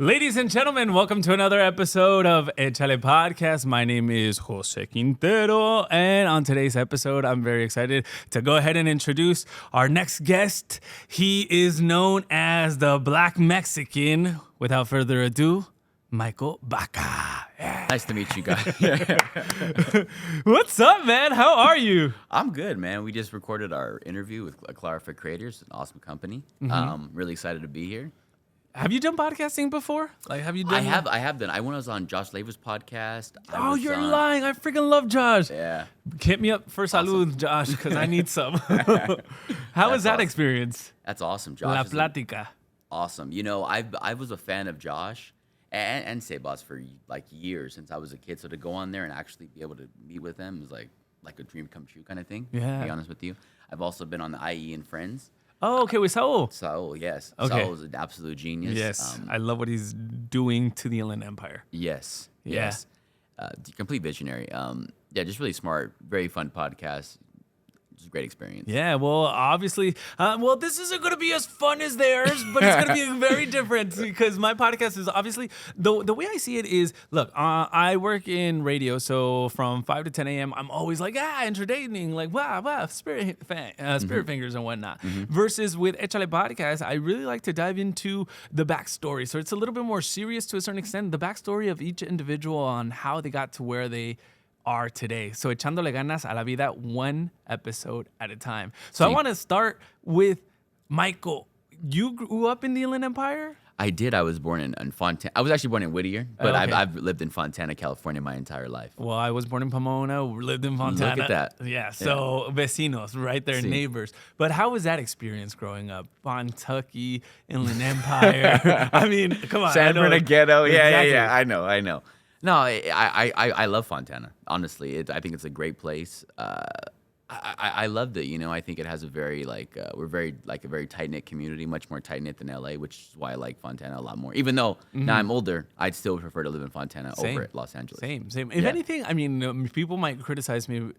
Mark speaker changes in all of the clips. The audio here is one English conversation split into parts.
Speaker 1: Ladies and gentlemen, welcome to another episode of Echale podcast. My name is Jose Quintero, and on today's episode, I'm very excited to go ahead and introduce our next guest. He is known as the Black Mexican. Without further ado, Michael Baca. Yeah.
Speaker 2: Nice to meet you guys.
Speaker 1: What's up, man? How are you?
Speaker 2: I'm good, man. We just recorded our interview with Echale Creators, an awesome company. Really excited to be here.
Speaker 1: Have you done podcasting before? Have you done?
Speaker 2: I have done. I was on Josh Laver's podcast.
Speaker 1: You're lying. I freaking love Josh.
Speaker 2: Yeah.
Speaker 1: Hit me up for salud, Josh, because I need some. How was that experience?
Speaker 2: That's awesome, Josh.
Speaker 1: La Plática.
Speaker 2: Awesome. You know, I was a fan of Josh and Sebas for like years since I was a kid. So to go on there and actually be able to meet with them was like a dream come true kind of thing.
Speaker 1: Yeah.
Speaker 2: To be honest with you. I've also been on the IE and Friends.
Speaker 1: Oh, okay, with Saul.
Speaker 2: Saul, yes.
Speaker 1: Okay.
Speaker 2: Saul is an absolute genius.
Speaker 1: Yes, I love what he's doing to the Inland Empire.
Speaker 2: Yes.
Speaker 1: Yeah.
Speaker 2: Yes. Complete visionary. Yeah, just really smart, very fun podcast. Just a great experience.
Speaker 1: Yeah, well, obviously, this isn't going to be as fun as theirs, but it's going to be very different because my podcast is obviously, the way I see it is, look, I work in radio, so from 5 to 10 a.m., I'm always like, entertaining, like, wow, spirit fingers and whatnot. Versus with Echale Podcast, I really like to dive into the backstory. So it's a little bit more serious to a certain extent, the backstory of each individual on how they got to where they are today. So echándole ganas a la vida, one episode at a time. So I want to start with Michael. You grew up in the Inland Empire?
Speaker 2: I did. I was born in Fontana. I was actually born in Whittier, but
Speaker 1: Okay.
Speaker 2: I've lived in Fontana, California my entire life.
Speaker 1: Well, I was born in Pomona, lived in Fontana.
Speaker 2: Look at that.
Speaker 1: Yeah, so vecinos, right there,
Speaker 2: Sí.
Speaker 1: neighbors. But how was that experience growing up? Kentucky, Inland Empire. I mean, come on.
Speaker 2: San Bernardino.
Speaker 1: Exactly.
Speaker 2: Yeah. I know. No, I love Fontana. Honestly, I think it's a great place. I loved it. You know, I think it has a very we're very a very tight knit community, much more tight knit than LA, which is why I like Fontana a lot more. Even though now I'm older, I'd still prefer to live in Fontana over at Los Angeles.
Speaker 1: Same. If anything, I mean, people might criticize me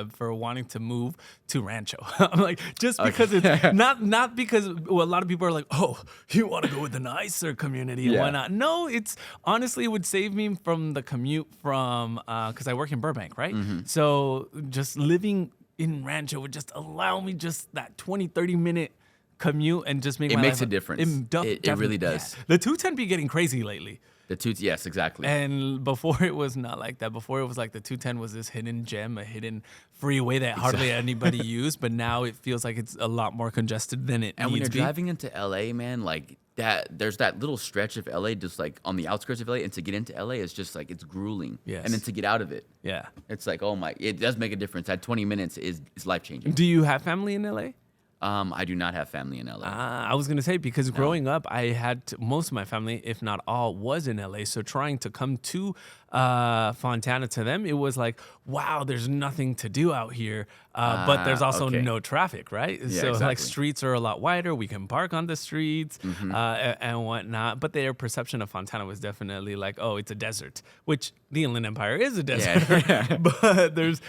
Speaker 1: for wanting to move to Rancho. I'm like, just because it's not because a lot of people are like, oh, you want to go with the nicer community and whatnot. No, it's honestly, it would save me from the commute from because I work in Burbank, right? So just living in Rancho would just allow me just that 20-30 minute commute and just make
Speaker 2: It
Speaker 1: my
Speaker 2: makes
Speaker 1: life
Speaker 2: a difference. It
Speaker 1: definitely
Speaker 2: really does.
Speaker 1: Yeah. The 210 be getting crazy lately.
Speaker 2: Yes, exactly.
Speaker 1: And before it was not like that. Before it was like the 210 was this hidden gem, a hidden freeway that hardly anybody used. But now it feels like it's a lot more congested than it
Speaker 2: And when
Speaker 1: needs
Speaker 2: you're
Speaker 1: to be.
Speaker 2: driving into LA, man, like that, there's that little stretch of LA just like on the outskirts of LA, and to get into LA is just like it's grueling.
Speaker 1: Yes.
Speaker 2: And then to get out of it,
Speaker 1: Yeah.
Speaker 2: it's like, oh my, it does make a difference. That 20 minutes is life changing.
Speaker 1: Do you have family in LA?
Speaker 2: I do not have family in LA.
Speaker 1: I was going to say, because growing up, I had most of my family, if not all, was in LA. So trying to come to Fontana, to them, it was like, wow, there's nothing to do out here. But there's also
Speaker 2: okay.
Speaker 1: no traffic, right?
Speaker 2: Yeah,
Speaker 1: So like
Speaker 2: exactly.
Speaker 1: streets are a lot wider. We can park on the streets and whatnot. But their perception of Fontana was definitely like, oh, it's a desert, which the Inland Empire is a desert.
Speaker 2: Yeah.
Speaker 1: But there's,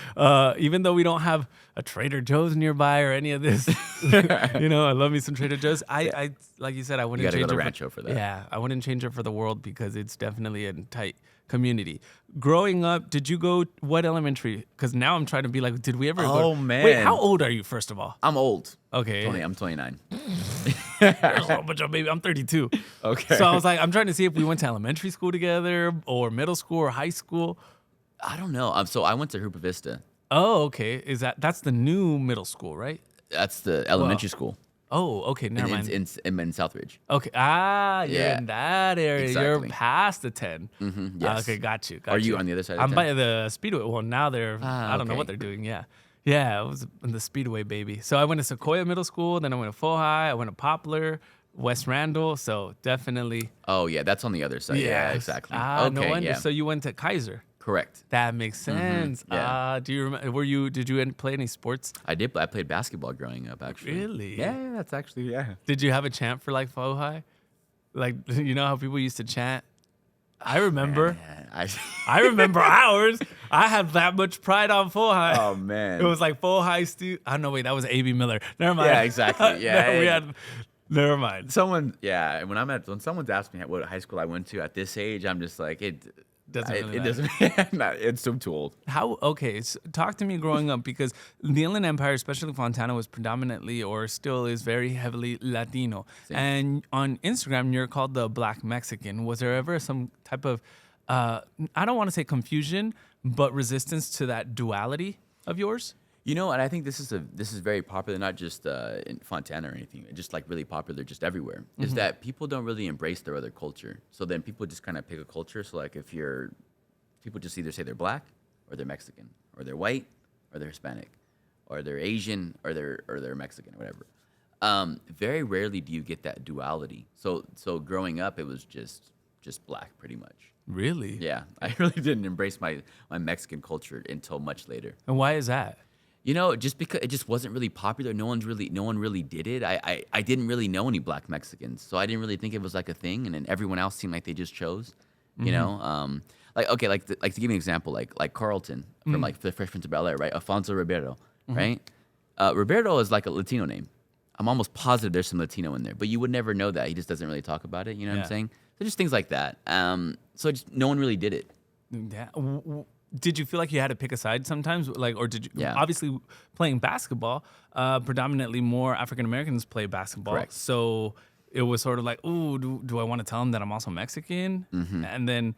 Speaker 1: even though we don't have a Trader Joe's nearby or any of this, you know, I love me some Trader Joe's. I like you said, I wouldn't
Speaker 2: You gotta
Speaker 1: change
Speaker 2: go to
Speaker 1: it
Speaker 2: Rancho for that.
Speaker 1: Yeah, I wouldn't change it for the world because it's definitely a tight community. Growing up, did you go what elementary? Because now I'm trying to be like, did we ever go?
Speaker 2: Oh, man.
Speaker 1: Wait, how old are you, first of all?
Speaker 2: I'm old.
Speaker 1: Okay.
Speaker 2: I'm 29.
Speaker 1: There's a whole bunch of baby. I'm 32.
Speaker 2: Okay.
Speaker 1: So I was like, I'm trying to see if we went to elementary school together or middle school or high school.
Speaker 2: I don't know. So I went to Hoopa Vista.
Speaker 1: Oh, okay. That's the new middle school, right?
Speaker 2: That's the elementary school
Speaker 1: Oh, okay. Never mind.
Speaker 2: in Southridge.
Speaker 1: Okay. You're
Speaker 2: Yeah.
Speaker 1: in that area. You're
Speaker 2: Exactly.
Speaker 1: past the 10.
Speaker 2: Yes.
Speaker 1: Okay, got you.
Speaker 2: Are you on the other side of
Speaker 1: I'm
Speaker 2: 10?
Speaker 1: by the Speedway. Well, now I don't know
Speaker 2: okay.
Speaker 1: what they're doing. Yeah. Yeah, I was in the Speedway, baby. So I went to Sequoia Middle School. Then I went to Fohi. I went to Poplar, West Randall. So definitely.
Speaker 2: Oh, yeah. That's on the other side. Yeah, exactly.
Speaker 1: No
Speaker 2: Okay,
Speaker 1: wonder.
Speaker 2: yeah.
Speaker 1: So you went to Kaiser.
Speaker 2: Correct.
Speaker 1: That makes sense.
Speaker 2: yeah.
Speaker 1: Do you remember? Did you play any sports?
Speaker 2: I did. I played basketball growing up, actually.
Speaker 1: Really?
Speaker 2: Yeah, that's actually, yeah.
Speaker 1: Did you have a chant for like Fohi? Like, you know how people used to chant? I remember. I remember ours. I had that much pride on Fohi.
Speaker 2: Oh, man.
Speaker 1: It was like Fohi I don't know. Wait, that was A.B. Miller. Never mind.
Speaker 2: Yeah, exactly. Yeah.
Speaker 1: No, we had Never mind.
Speaker 2: When someone's asked me what high school I went to at this age, I'm just like, it
Speaker 1: Doesn't really
Speaker 2: doesn't. It's so too old.
Speaker 1: Okay, so talk to me growing up, because the Inland Empire, especially Fontana, was predominantly, or still is, very heavily Latino.
Speaker 2: Same.
Speaker 1: And on Instagram, you're called the Black Mexican. Was there ever some type of, I don't want to say confusion, but resistance to that duality of yours?
Speaker 2: You know, and I think this is very popular, not just in Fontana or anything, just like really popular just everywhere, is that people don't really embrace their other culture. So then people just kind of pick a culture. So like people just either say they're black or they're Mexican or they're white or they're Hispanic or they're Asian or they're Mexican or whatever. Very rarely do you get that duality. So growing up, it was just black pretty much.
Speaker 1: Really?
Speaker 2: Yeah, I really didn't embrace my Mexican culture until much later.
Speaker 1: And why is that?
Speaker 2: You know, just because it just wasn't really popular. No one really did it. I didn't really know any black Mexicans, so I didn't really think it was like a thing. And then everyone else seemed like they just chose, you know. Like to give you an example, like Carlton from like the Fresh Prince of Bel-Air, right? Alfonso Ribeiro, right? Ribeiro is like a Latino name. I'm almost positive there's some Latino in there, but you would never know that. He just doesn't really talk about it. You know what I'm saying? So just things like that. So just no one really did it.
Speaker 1: Yeah. Did you feel like you had to pick a side sometimes? Like, or did you?
Speaker 2: Yeah.
Speaker 1: Obviously, playing basketball, predominantly more African Americans play basketball.
Speaker 2: Correct.
Speaker 1: So it was sort of like, ooh, do I want to tell them that I'm also Mexican? And then,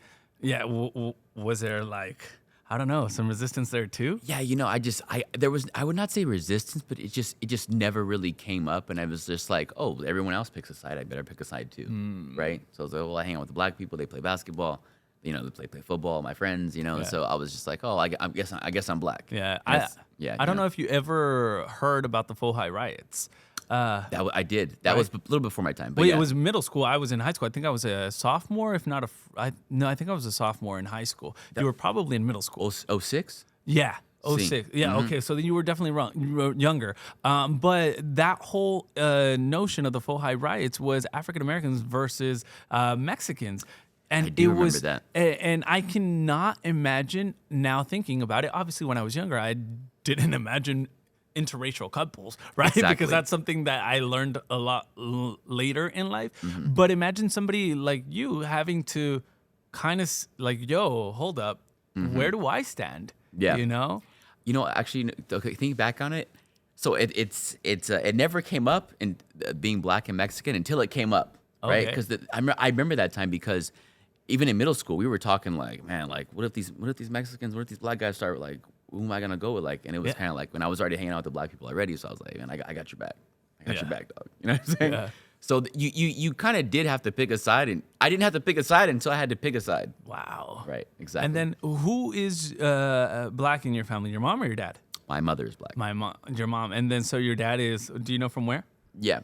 Speaker 1: was there like, I don't know, some resistance there too?
Speaker 2: Yeah, you know, I would not say resistance, but it just never really came up, and I was just like, oh, everyone else picks a side, I better pick a side too, right? So I was like, well, I hang out with the black people, they play basketball. You know, they play football, my friends, you know, so I was just like, oh, I guess I'm black.
Speaker 1: Yeah.
Speaker 2: I
Speaker 1: don't know if you ever heard about the Fohai riots.
Speaker 2: I did. That was a little before my time. But
Speaker 1: Well, it was middle school. I was in high school. I think I was a sophomore, if not I think I was a sophomore in high school. You were probably in middle school.
Speaker 2: 06?
Speaker 1: Yeah. 06. Yeah, okay. So then you were definitely wrong. You were younger. But that whole notion of the Fohai riots was African Americans versus Mexicans. And
Speaker 2: I do remember that.
Speaker 1: And I cannot imagine now thinking about it. Obviously, when I was younger, I didn't imagine interracial couples, right?
Speaker 2: Exactly.
Speaker 1: Because that's something that I learned a lot later in life. But imagine somebody like you having to kind of like, yo, hold up, where do I stand?
Speaker 2: Yeah.
Speaker 1: You know?
Speaker 2: You know, actually, okay, think back on it. So it never came up in being black and Mexican until it came up, right? Because I remember that time because even in middle school, we were talking like, man, like what if these Mexicans, what if these black guys start like, who am I gonna go with? Like, and it was kind of like when I was already hanging out with the black people already, so I was like, man, I got your back. I got your back, dog. You know what I'm saying?
Speaker 1: Yeah.
Speaker 2: So you kind of did have to pick a side, and I didn't have to pick a side until I had to pick a side.
Speaker 1: Wow.
Speaker 2: Right, exactly.
Speaker 1: And then who is black in your family? Your mom or your dad?
Speaker 2: My mother is black.
Speaker 1: My mom, your mom. And then so your dad is, do you know from where?
Speaker 2: Yeah.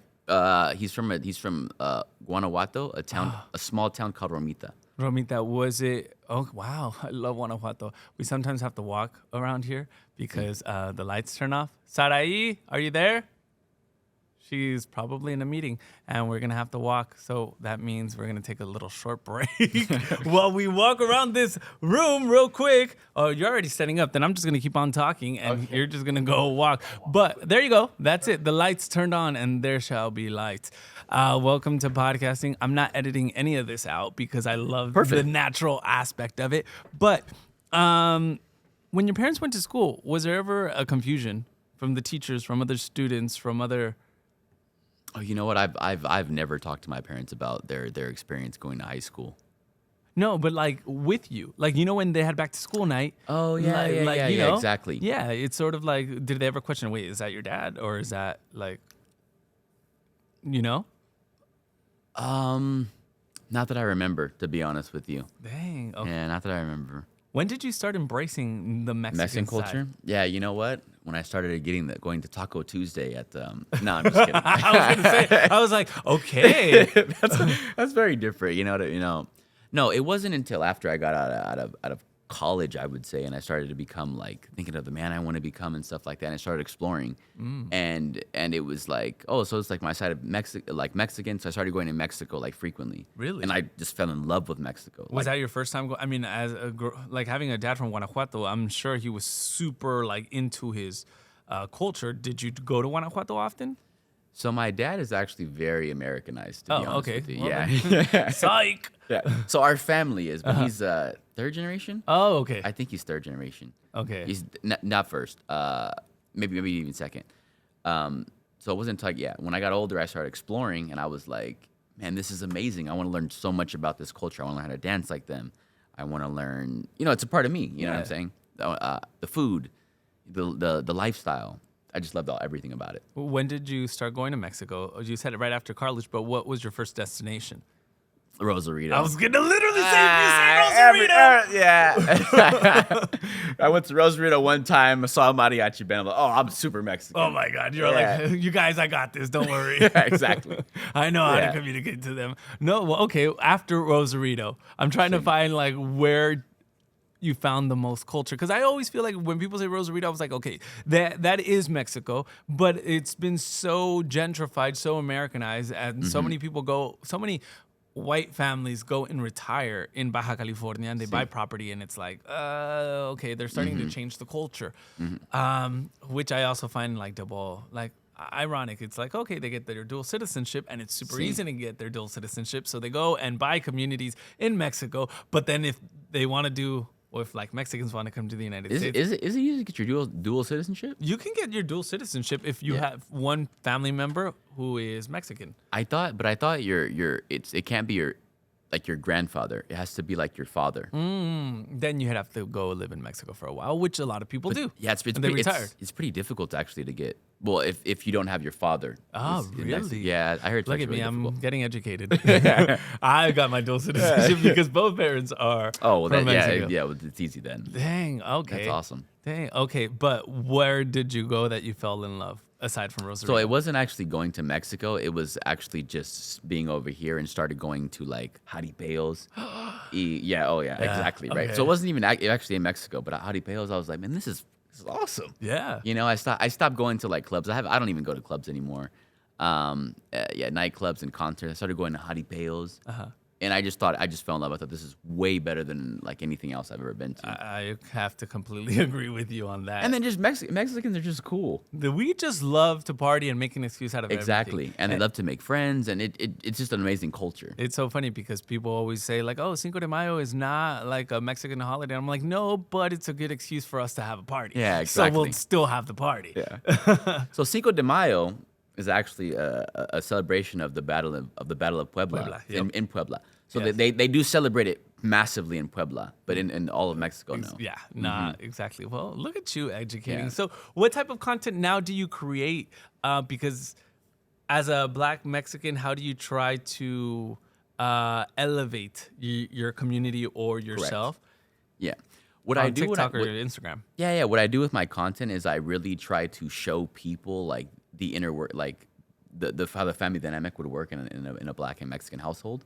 Speaker 2: He's from Guanajuato, a small town called Romita.
Speaker 1: Romita, was it? Oh, wow. I love Guanajuato. We sometimes have to walk around here because the lights turn off. Sarai, are you there? She's probably in a meeting and we're going to have to walk. So that means we're going to take a little short break while we walk around this room real quick. Oh, you're already setting up. Then I'm just going to keep on talking and you're just going to go walk. But there you go. That's it. The lights turned on and there shall be lights. Welcome to podcasting. I'm not editing any of this out because I love the natural aspect of it. But when your parents went to school, was there ever a confusion from the teachers, from other students, from other...
Speaker 2: Oh, you know what? I've never talked to my parents about their experience going to high school.
Speaker 1: No, but like with you, like you know when they had back to school night.
Speaker 2: Oh yeah,
Speaker 1: you know?
Speaker 2: exactly.
Speaker 1: Yeah, it's sort of like, did they ever question? Wait, is that your dad or is that like, you know?
Speaker 2: Not that I remember, to be honest with you.
Speaker 1: Dang. Okay.
Speaker 2: Yeah, not that I remember.
Speaker 1: When did you start embracing the Mexican
Speaker 2: culture?
Speaker 1: side?
Speaker 2: Yeah, you know what? When I started going to Taco Tuesday at no, I'm just kidding.
Speaker 1: I was gonna say, I was like, okay,
Speaker 2: that's very different. You know. No, it wasn't until after I got out of college, I would say, and I started to become like thinking of the man I want to become and stuff like that. And I started exploring, and it was like, oh, so it's like my side of Mexican. So I started going to Mexico like frequently.
Speaker 1: Really?
Speaker 2: And I just fell in love with Mexico.
Speaker 1: Was that your first time? I mean, as like having a dad from Guanajuato, I'm sure he was super like into his culture. Did you go to Guanajuato often?
Speaker 2: So my dad is actually very Americanized, to be honest
Speaker 1: okay.
Speaker 2: with you.
Speaker 1: Well,
Speaker 2: Yeah.
Speaker 1: Psych.
Speaker 2: Yeah. So our family is, but he's third generation.
Speaker 1: Oh, okay.
Speaker 2: I think he's third generation.
Speaker 1: Okay.
Speaker 2: He's not first. Maybe even second. So it wasn't until when I got older, I started exploring, and I was like, man, this is amazing. I want to learn so much about this culture. I want to learn how to dance like them. I want to learn. It's a part of me. You know what I'm saying? The food, the lifestyle. I just loved everything about it.
Speaker 1: When did you start going to Mexico? You said it right after college, but what was your first destination?
Speaker 2: Rosarito.
Speaker 1: I was gonna literally say Rosarito.
Speaker 2: Yeah. I went to Rosarito one time. I saw a mariachi band. I'm like, I'm super Mexican.
Speaker 1: Oh my God, you're like, you guys, I got this. Don't worry.
Speaker 2: Yeah, exactly.
Speaker 1: I know how to communicate to them. No, well, okay. After Rosarito, I'm trying to find like where you found the most culture, because I always feel like when people say Rosarito, I was like, okay, that is Mexico, but it's been so gentrified, so Americanized, and so many people so many white families go and retire in Baja California, and they buy property, and it's like, okay, they're starting to change the culture, which I also find like ironic. It's like, okay, they get their dual citizenship, and it's super easy to get their dual citizenship, so they go and buy communities in Mexico, but then if they want to do, or if like Mexicans want to come to the United States.
Speaker 2: Is it easy to get your dual citizenship?
Speaker 1: You can get your dual citizenship if you have one family member who is Mexican.
Speaker 2: I thought it can't be your grandfather. It has to be like your father.
Speaker 1: Then you have to go live in Mexico for a while, which a lot of people do.
Speaker 2: Yeah, it's pretty difficult actually to get. Well, if you don't have your father.
Speaker 1: Oh, really?
Speaker 2: Yeah, I heard.
Speaker 1: Look at
Speaker 2: really
Speaker 1: me,
Speaker 2: difficult.
Speaker 1: I'm getting educated. I got my dual citizenship because both parents are from Mexico.
Speaker 2: Well, it's easy then.
Speaker 1: Dang, okay.
Speaker 2: That's awesome.
Speaker 1: Dang, okay. But where did you go that you fell in love, aside from Rosarito?
Speaker 2: So it wasn't actually going to Mexico. It was actually just being over here and started going to like jaripeos. Exactly, right.
Speaker 1: Okay.
Speaker 2: So it wasn't even actually in Mexico, but jaripeos, I was like, man, this is awesome.
Speaker 1: Yeah.
Speaker 2: I stopped going to like clubs. I don't even go to clubs anymore. Nightclubs and concerts. I started going to jaripeos. And I just fell in love. I thought this is way better than like anything else I've ever been to.
Speaker 1: I have to completely agree with you on that.
Speaker 2: And then just Mexicans are just cool.
Speaker 1: We just love to party and make an excuse out of
Speaker 2: Exactly.
Speaker 1: everything.
Speaker 2: And they love to make friends, and it's just an amazing culture.
Speaker 1: It's so funny because people always say like, oh, Cinco de Mayo is not like a Mexican holiday. I'm like, no, but it's a good excuse for us to have a party.
Speaker 2: Yeah, exactly.
Speaker 1: So we'll still have the party.
Speaker 2: Yeah. So Cinco de Mayo is actually a celebration of the Battle of Puebla, in Puebla. So they do celebrate it massively in Puebla, but in all of Mexico, no.
Speaker 1: Yeah, not exactly. Well, look at you educating.
Speaker 2: Yeah.
Speaker 1: So what type of content now do you create? Because as a Black Mexican, how do you try to elevate your community or yourself?
Speaker 2: Yeah. What I do
Speaker 1: TikTok or Instagram.
Speaker 2: Yeah. What I do with my content is I really try to show people like the inner work, like how the family dynamic would work in a Black and Mexican household,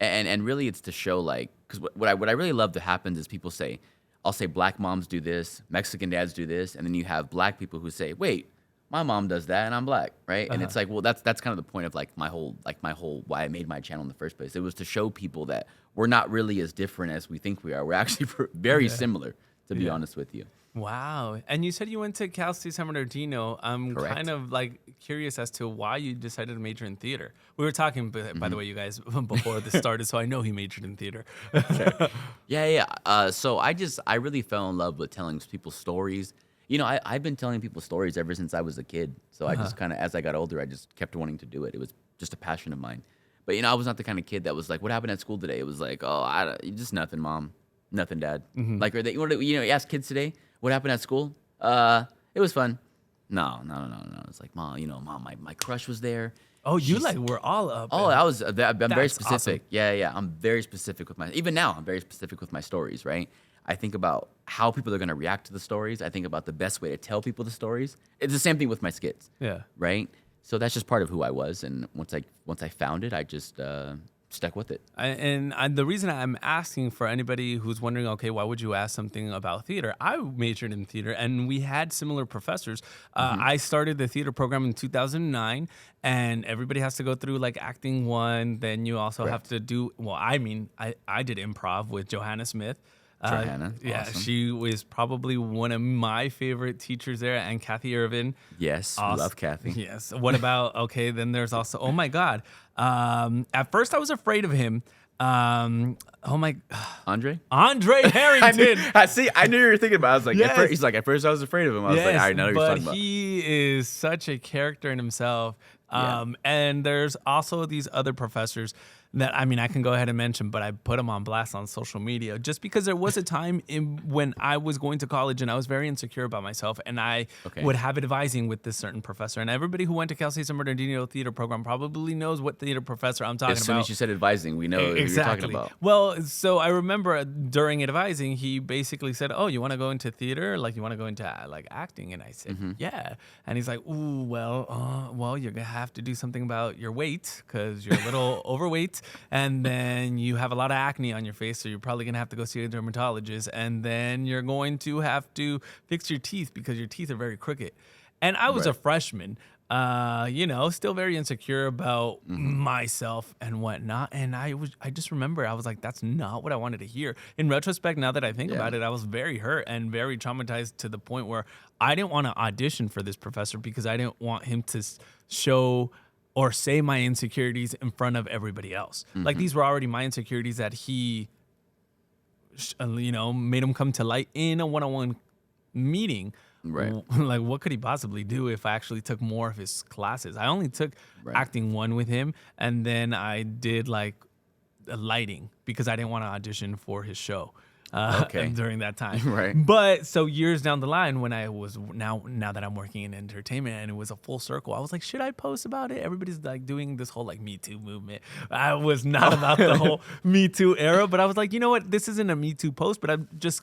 Speaker 2: and really it's to show like, because what I really love that happens is people say, I'll say Black moms do this, Mexican dads do this, and then you have Black people who say, wait, my mom does that and I'm Black, right? And it's like, well, that's kind of the point of like my whole why I made my channel in the first place. It was to show people that we're not really as different as we think we are. We're actually very similar, to be honest with you.
Speaker 1: Wow. And you said you went to Cal State San Bernardino. I'm
Speaker 2: Correct.
Speaker 1: kind of like curious as to why you decided to major in theater. We were talking, by the way, you guys, before this started, so I know he majored in theater.
Speaker 2: So I really fell in love with telling people stories. I've been telling people stories ever since I was a kid. So I just kind of, as I got older, I just kept wanting to do it. It was just a passion of mine. But, I was not the kind of kid that was like, what happened at school today? It was like, just nothing, mom. Nothing, dad. Like, you ask kids today, what happened at school? It was fun. No. It's like, mom, my crush was there.
Speaker 1: Oh, we're all up.
Speaker 2: Oh, I'm very specific.
Speaker 1: Awesome.
Speaker 2: Yeah. I'm very specific with even now, I'm very specific with my stories, right? I think about how people are going to react to the stories. I think about the best way to tell people the stories. It's the same thing with my skits.
Speaker 1: Yeah.
Speaker 2: Right? So that's just part of who I was. And once I found it, I just stuck with it.
Speaker 1: And the reason I'm asking for anybody who's wondering, okay, why would you ask something about theater? I majored in theater, and we had similar professors. I started the theater program in 2009, and everybody has to go through like acting one. Then you also have to do, I did improv with Johanna Smith.
Speaker 2: Johanna,
Speaker 1: Yeah,
Speaker 2: awesome.
Speaker 1: she was probably one of my favorite teachers there, and Kathy Irvin.
Speaker 2: Yes, we love Kathy.
Speaker 1: Yes. What about, okay, then there's also, oh my God. At first I was afraid of him. Oh my,
Speaker 2: Andre?
Speaker 1: Andre Harrington.
Speaker 2: I knew you were thinking about it. I was like,
Speaker 1: Yes.
Speaker 2: he's like, at first I was afraid of him. I was like, all right, now you're
Speaker 1: but
Speaker 2: talking about.
Speaker 1: he is such a character in himself. And there's also these other professors that, I mean, I can go ahead and mention, but I put them on blast on social media just because there was a time when I was going to college and I was very insecure about myself, and I would have advising with this certain professor. And everybody who went to Cal State San Bernardino theater program probably knows what theater professor I'm talking about.
Speaker 2: As soon as you said advising, we know who you're talking about.
Speaker 1: Well, so I remember during advising, he basically said, "Oh, you want to go into theater? Like, you want to go into like acting?" And I said, "Yeah." And he's like, "Ooh, well, you're gonna have to do something about your weight because you're a little overweight, and then you have a lot of acne on your face, so you're probably gonna have to go see a dermatologist, and then you're going to have to fix your teeth because your teeth are very crooked." And I was a freshman. Still very insecure about myself and whatnot. And I just remember I was like, that's not what I wanted to hear. In retrospect, now that I think about it, I was very hurt and very traumatized to the point where I didn't want to audition for this professor because I didn't want him to show or say my insecurities in front of everybody else. Like, these were already my insecurities that he, made them come to light in a one-on-one meeting.
Speaker 2: Right.
Speaker 1: Like, what could he possibly do if I actually took more of his classes? I only took acting 1 with him, and then I did like lighting because I didn't want to audition for his show during that time.
Speaker 2: Right.
Speaker 1: But so years down the line, when I was now that I'm working in entertainment and it was a full circle, I was like, should I post about it? Everybody's like doing this whole like Me Too movement. I was not about the whole Me Too era, but I was like, you know what? This isn't a Me Too post, but I'm just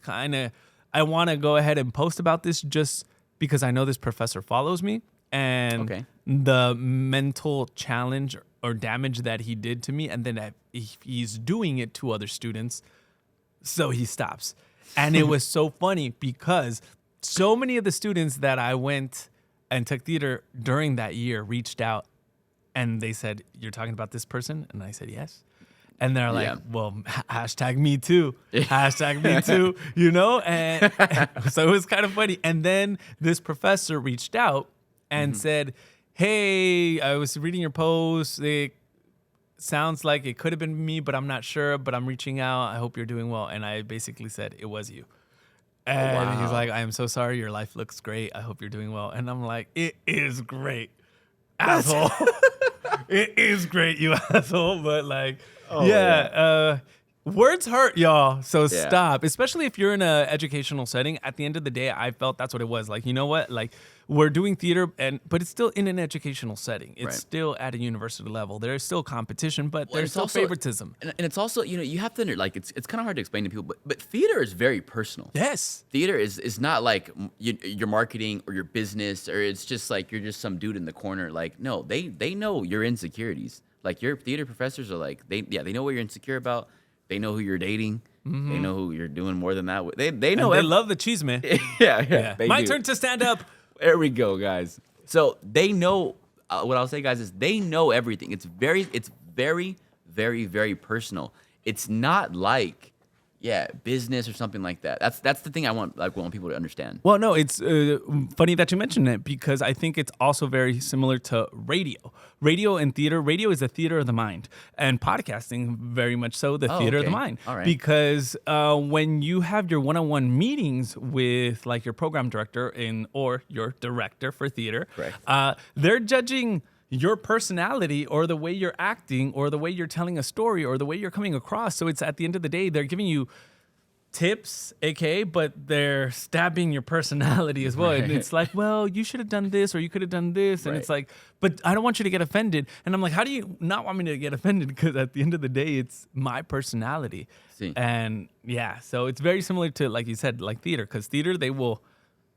Speaker 1: I want to go ahead and post about this just because I know this professor follows me, and the mental challenge or damage that he did to me, and then he's doing it to other students, so he stops. And it was so funny because so many of the students that I went and took theater during that year reached out and they said, "You're talking about this person?" And I said, "Yes." And they're like, well, hashtag me too, hashtag me too, And so it was kind of funny. And then this professor reached out and said, "Hey, I was reading your post. It sounds like it could have been me, but I'm not sure, but I'm reaching out. I hope you're doing well." And I basically said, "It was you." And he's like, "I am so sorry. Your life looks great. I hope you're doing well." And I'm like, "It is great, asshole." It is great, you asshole. But like, words hurt, y'all. So stop, especially if you're in an educational setting. At the end of the day, I felt that's what it was. Like, you know what? Like, we're doing theater, but it's still in an educational setting. It's still at a university level. There's still competition, but there's still favoritism.
Speaker 2: And it's also, you have to, like, it's kind of hard to explain to people, but theater is very personal.
Speaker 1: Yes.
Speaker 2: Theater is not like your marketing or your business, or it's just like you're just some dude in the corner. Like, no, they know your insecurities. Like, your theater professors are like, they know what you're insecure about. They know who you're dating. They know who you're doing more than that. They know.
Speaker 1: And they love the cheese, man.
Speaker 2: Yeah.
Speaker 1: My turn to stand up.
Speaker 2: There we go, guys. So they know. What I'll say, guys, is they know everything. It's very, very, very personal. It's not like, business or something like that. That's the thing I want people to understand.
Speaker 1: Well, no, it's funny that you mentioned it because I think it's also very similar to radio. Radio and theater. Radio is the theater of the mind, and podcasting very much so the theater of the mind.
Speaker 2: All right.
Speaker 1: Because when you have your one-on-one meetings with like your program director or your director for theater, they're judging your personality or the way you're acting or the way you're telling a story or the way you're coming across. So it's at the end of the day, they're giving you tips, aka, but they're stabbing your personality as well. And it's like, well, you should have done this or you could have done this. And it's like, but I don't want you to get offended. And I'm like, how do you not want me to get offended? Because at the end of the day, it's my personality. And so it's very similar to, like you said, like theater, because theater, they will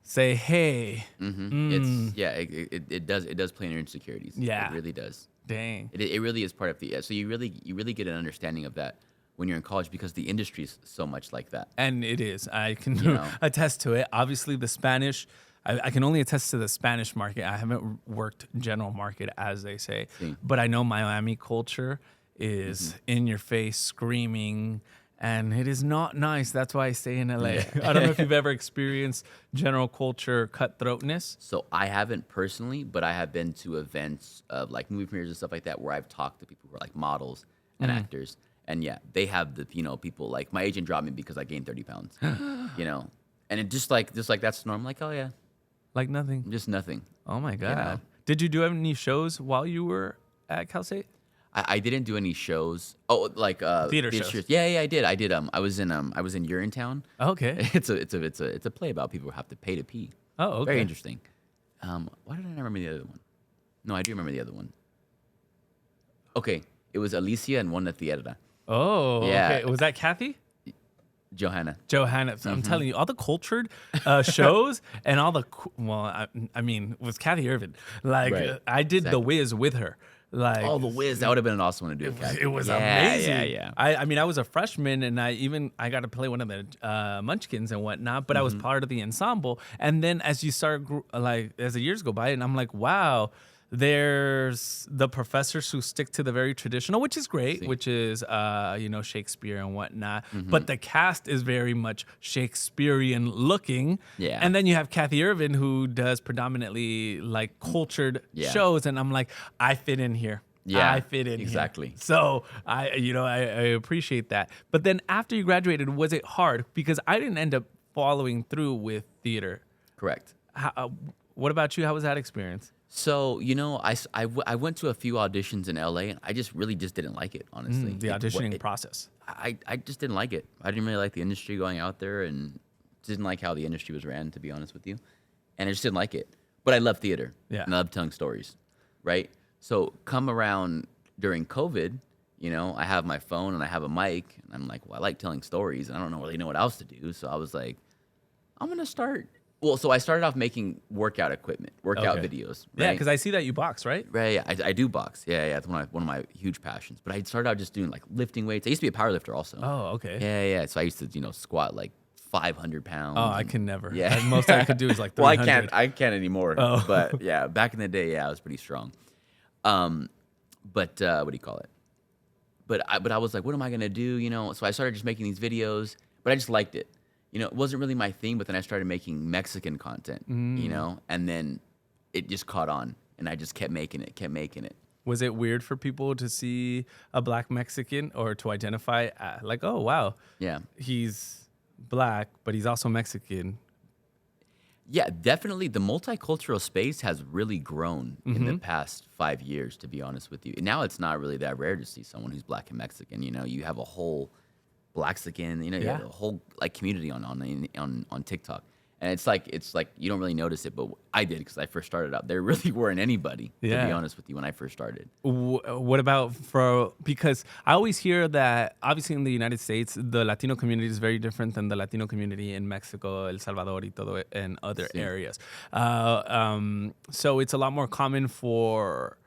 Speaker 1: say, hey.
Speaker 2: It does play on your insecurities.
Speaker 1: Yeah.
Speaker 2: It really does.
Speaker 1: Dang.
Speaker 2: It really is part of the, so you really get an understanding of that when you're in college because the industry is so much like that.
Speaker 1: And it is. I can attest to it. Obviously, the Spanish, I can only attest to the Spanish market. I haven't worked general market, as they say. But I know Miami culture is in your face, screaming, and it is not nice. That's why I stay in LA. I don't know if you've ever experienced general culture cutthroatness.
Speaker 2: So I haven't personally, but I have been to events of like movie premieres and stuff like that where I've talked to people who are like models and actors. And yeah, they have the, people like my agent dropped me because I gained 30 pounds, and it just like that's normal. Like, oh yeah,
Speaker 1: Like nothing.
Speaker 2: just nothing.
Speaker 1: Oh my God.
Speaker 2: know?
Speaker 1: Did you do any shows while you were at Cal State?
Speaker 2: I didn't do any shows. Oh, like
Speaker 1: Theater shows.
Speaker 2: Yeah, I did. I was in Urinetown.
Speaker 1: Okay.
Speaker 2: It's a play about people who have to pay to pee.
Speaker 1: Oh, okay.
Speaker 2: Very interesting. Why did I not remember the other one? No, I do remember the other one. Okay, it was Alicia and One Tierra.
Speaker 1: Oh,
Speaker 2: Yeah.
Speaker 1: okay. Was that Kathy?
Speaker 2: Johanna.
Speaker 1: Johanna. So I'm telling you, all the cultured shows and all the, I mean, it was Kathy Irvin. Like,
Speaker 2: Right.
Speaker 1: I did The
Speaker 2: Exactly.
Speaker 1: Wiz with her. Like,
Speaker 2: Oh, The Wiz. That would have been an awesome one to do. with Kathy.
Speaker 1: it was
Speaker 2: Yeah,
Speaker 1: amazing.
Speaker 2: Yeah.
Speaker 1: I mean, I was a freshman and I got to play one of the Munchkins and whatnot, but I was part of the ensemble. And then as you start, as the years go by, and I'm like, wow, there's the professors who stick to the very traditional, which is great, which is, Shakespeare and whatnot. But the cast is very much Shakespearean looking.
Speaker 2: Yeah.
Speaker 1: And then you have Kathy Irvin, who does predominantly like cultured
Speaker 2: Yeah.
Speaker 1: shows. And I'm like, I fit in here.
Speaker 2: Yeah,
Speaker 1: I fit in
Speaker 2: exactly.
Speaker 1: here. So I appreciate that. But then after you graduated, was it hard? Because I didn't end up following through with theater.
Speaker 2: Correct.
Speaker 1: What about you? How was that experience?
Speaker 2: So, I went to a few auditions in LA and I just didn't like it, honestly.
Speaker 1: The auditioning process.
Speaker 2: I just didn't like it. I didn't really like the industry going out there and didn't like how the industry was ran, to be honest with you. And I just didn't like it. But I love theater.
Speaker 1: Yeah.
Speaker 2: And I love telling stories, right? So come around during COVID, I have my phone and I have a mic and I'm like, well, I like telling stories and I don't really know what else to do. So I was like, I'm going to start. Well, so I started off making workout equipment, workout
Speaker 1: Okay.
Speaker 2: videos.
Speaker 1: Yeah,
Speaker 2: Right?
Speaker 1: because I see that you box, right?
Speaker 2: Right, yeah, I do box. Yeah, it's one of my huge passions. But I started out just doing like lifting weights. I used to be a power lifter also.
Speaker 1: Oh, okay.
Speaker 2: Yeah. So I used to, squat like 500 pounds.
Speaker 1: Oh, I can never.
Speaker 2: Yeah.
Speaker 1: The most I could do is like 300.
Speaker 2: Well, I can't anymore.
Speaker 1: Oh.
Speaker 2: But yeah, back in the day, yeah, I was pretty strong. But what do you call it? But I was like, what am I gonna do? So I started just making these videos, but I just liked it. It wasn't really my thing, but then I started making Mexican content, and then it just caught on, and I just kept making it.
Speaker 1: Was it weird for people to see a black Mexican or to identify like, oh, wow,
Speaker 2: Yeah.
Speaker 1: he's black, but he's also Mexican?
Speaker 2: Yeah, definitely. The multicultural space has really grown in the past 5 years, to be honest with you. Now it's not really that rare to see someone who's black and Mexican. You have a whole Blaxican, you have a whole like community on TikTok. And it's like you don't really notice it, but I did because I first started out. There really weren't anybody, to be honest with you, when I first started.
Speaker 1: What about because I always hear that obviously in the United States, the Latino community is very different than the Latino community in Mexico, El Salvador, y todo, and other areas. So it's a lot more common for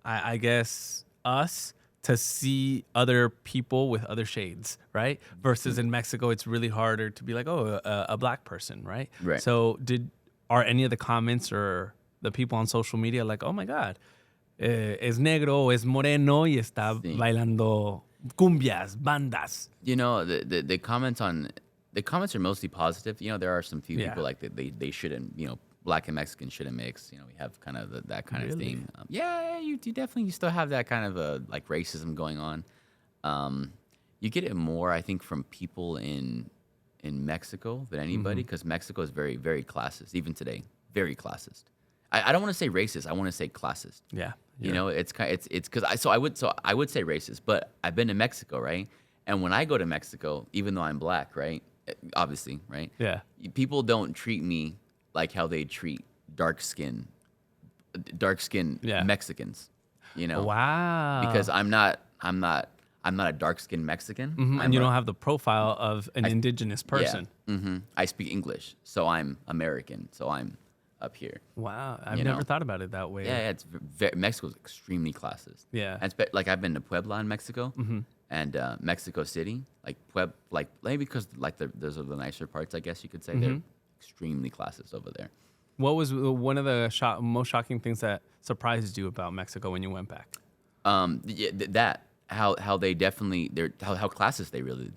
Speaker 1: I guess us to see other people with other shades, right? Versus in Mexico, it's really harder to be like, oh, a black person, right?
Speaker 2: Right.
Speaker 1: So are any of the comments or the people on social media like, oh my God, es negro, es moreno y está bailando cumbias, bandas?
Speaker 2: The comments are mostly positive. There are some few people like that they shouldn't, black and Mexican shouldn't mix. We have kind of that kind of thing. You definitely you still have that kind of like racism going on. You get it more, I think, from people in Mexico than anybody, because Mexico is very, very classist, even today, very classist. I don't want to say racist. I want to say classist.
Speaker 1: Yeah.
Speaker 2: It's because I would say racist, but I've been to Mexico, right? And when I go to Mexico, even though I'm black, right? Obviously, right?
Speaker 1: Yeah.
Speaker 2: People don't treat me like how they treat dark skin Mexicans,
Speaker 1: Wow.
Speaker 2: because I'm not a dark skinned Mexican.
Speaker 1: And you don't have the profile of an indigenous person.
Speaker 2: Yeah. I speak English, so I'm American, so I'm up here.
Speaker 1: Wow. I've never thought about it that way.
Speaker 2: Yeah, Mexico's extremely classist.
Speaker 1: Yeah.
Speaker 2: And like I've been to Puebla in Mexico, and Mexico City, maybe because those are the nicer parts, I guess you could say. They're extremely classist over there.
Speaker 1: What was one of the most shocking things that surprised you about Mexico when you went back?
Speaker 2: That how they definitely how classist they really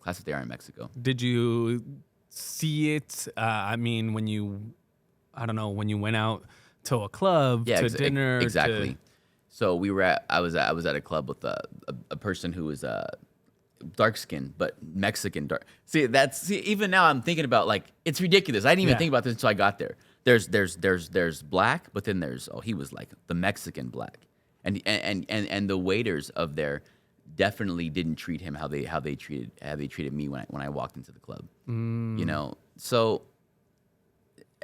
Speaker 2: classist they are in Mexico.
Speaker 1: Did you see it? I mean, when you, I don't know, when you went out to a club,
Speaker 2: Yeah,
Speaker 1: to dinner,
Speaker 2: exactly.
Speaker 1: to,
Speaker 2: So I was at a club with a person who was dark skinned but Mexican dark. See, even now I'm thinking about, like, it's ridiculous. I didn't even
Speaker 1: Yeah.
Speaker 2: think about this until I got there. There's black, but then he was like the Mexican black, and the waiters of there definitely didn't treat him how they treated me when I walked into the club. You know, so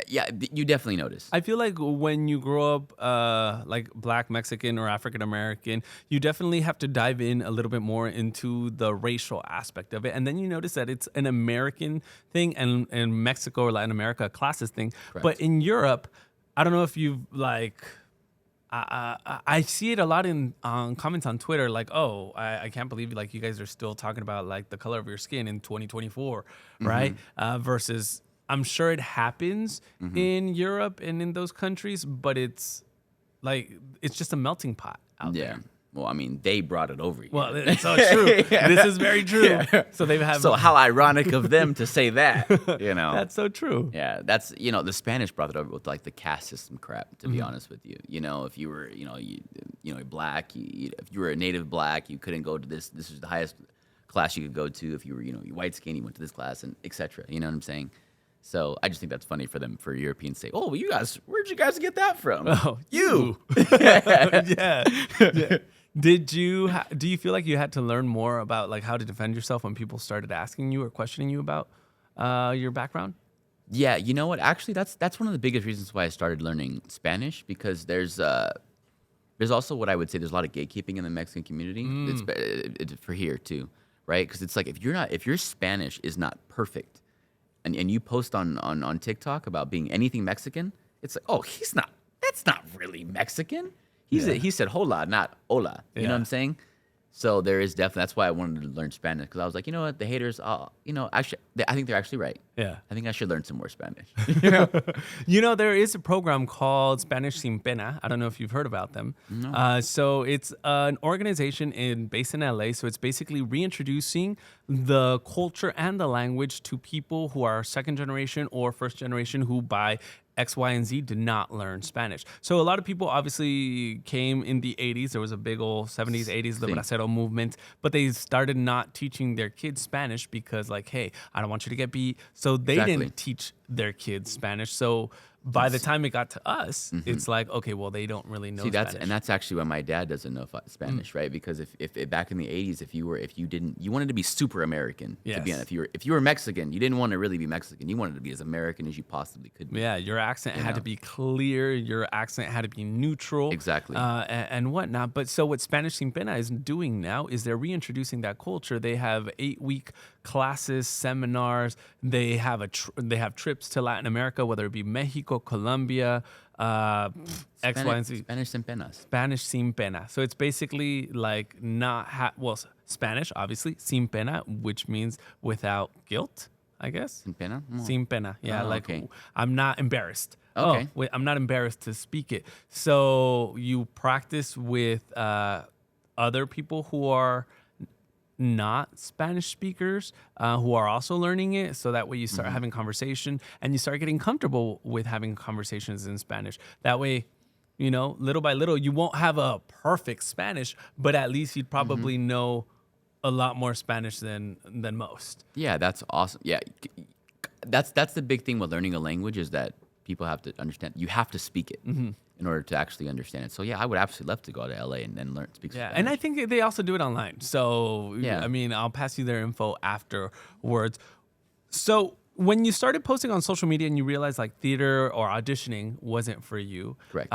Speaker 2: yeah, you definitely notice.
Speaker 1: I feel like when you grow up like Black, Mexican, or African American, you definitely have to dive in a little bit more into the racial aspect of it. And then you notice that it's an American thing, and in Mexico or Latin America, a classist thing.
Speaker 2: Correct.
Speaker 1: But in Europe, I don't know if you've like, I see it a lot in comments on Twitter, like, "Oh, I can't believe like you guys are still talking about like the color of your skin in 2024, right?" Versus, I'm sure it happens in Europe and in those countries, but it's like it's just a melting pot out there.
Speaker 2: Well, I mean, they brought it over here.
Speaker 1: Well, it's so true. This is very true. So they've had.
Speaker 2: So how ironic of them to say that, you know?
Speaker 1: That's so true.
Speaker 2: Yeah, that's, the Spanish brought it over with like the caste system crap. To be honest with you, if you were, black, if you were a native black, you couldn't go to this. This is the highest class you could go to. If you were, white skin, you went to this class, and etc. You know what I'm saying? So I just think that's funny for Europeans to say, "Oh, you guys, where'd you guys get that from?"
Speaker 1: Oh,
Speaker 2: you.
Speaker 1: Yeah. Do you feel like you had to learn more about like how to defend yourself when people started asking you or questioning you about your background?
Speaker 2: Yeah, you know what? Actually, that's one of the biggest reasons why I started learning Spanish, because there's also what I would say, there's a lot of gatekeeping in the Mexican community. It's for here too, right? Because it's like if your Spanish is not perfect, and you post on TikTok about being anything Mexican, it's like, oh, that's not really Mexican. He said hola, not hola. You know what I'm saying? So there is definitely, that's why I wanted to learn Spanish, because I was like, you know what, the haters, actually, I think they're actually right.
Speaker 1: Yeah.
Speaker 2: I think I should learn some more Spanish.
Speaker 1: There is a program called Spanish Sin Pena. I don't know if you've heard about them.
Speaker 2: No.
Speaker 1: So it's an organization based in LA. So it's basically reintroducing the culture and the language to people who are second generation or first generation who by X, Y, and Z did not learn Spanish. So a lot of people obviously came in the 80s. There was a big old 70s, 80s, the Bracero movement. But they started not teaching their kids Spanish because, like, hey, I don't want you to get beat. So they didn't teach their kids Spanish. So by the time it got to us, it's like, okay, well, they don't really know Spanish.
Speaker 2: That's actually why my dad doesn't know Spanish, right? Because if back in the 80s, you wanted to be super American.
Speaker 1: Yes.
Speaker 2: To be honest, if you were Mexican, you didn't want to really be Mexican. You wanted to be as American as you possibly could be.
Speaker 1: Yeah, your accent had to be clear. Your accent had to be neutral.
Speaker 2: Exactly.
Speaker 1: And whatnot. But so what Spanish Sin Pena is doing now is they're reintroducing that culture. They have 8-week classes, seminars. They have they have trips to Latin America, whether it be Mexico, Colombia, X, Y, and Z.
Speaker 2: Spanish Sin Pena.
Speaker 1: Spanish Sin Pena. So it's basically like Spanish, obviously, Sin Pena, which means without guilt, I guess.
Speaker 2: Sin Pena?
Speaker 1: Sin Pena. Yeah,
Speaker 2: okay.
Speaker 1: I'm not embarrassed.
Speaker 2: Okay.
Speaker 1: Oh, wait, I'm not embarrassed to speak it. So you practice with other people who are not Spanish speakers who are also learning it, so that way you start having conversation and you start getting comfortable with having conversations in Spanish. That way, little by little, you won't have a perfect Spanish, but at least you'd probably know a lot more Spanish than most.
Speaker 2: Yeah, that's awesome. Yeah, that's the big thing with learning a language, is that people have to understand. You have to speak it in order to actually understand it. So yeah, I would absolutely love to go to LA and learn speak Spanish.
Speaker 1: And I think they also do it online. So
Speaker 2: yeah,
Speaker 1: I mean, I'll pass you their info afterwards. So when you started posting on social media and you realized like theater or auditioning wasn't for you,
Speaker 2: correct.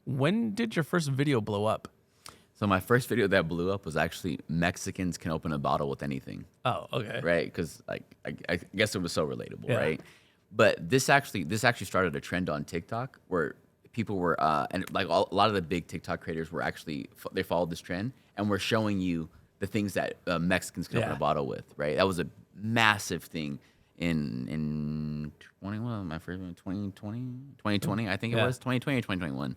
Speaker 1: When did your first video blow up?
Speaker 2: So my first video that blew up was actually Mexicans can open a bottle with anything.
Speaker 1: Oh, okay.
Speaker 2: Right, because like I guess it was so relatable, right? But this actually started a trend on TikTok where people were and like a lot of the big TikTok creators were actually, they followed this trend and were showing you the things that Mexicans can open a bottle with, right? That was a massive thing in 2020, I think it was 2020 or 2021,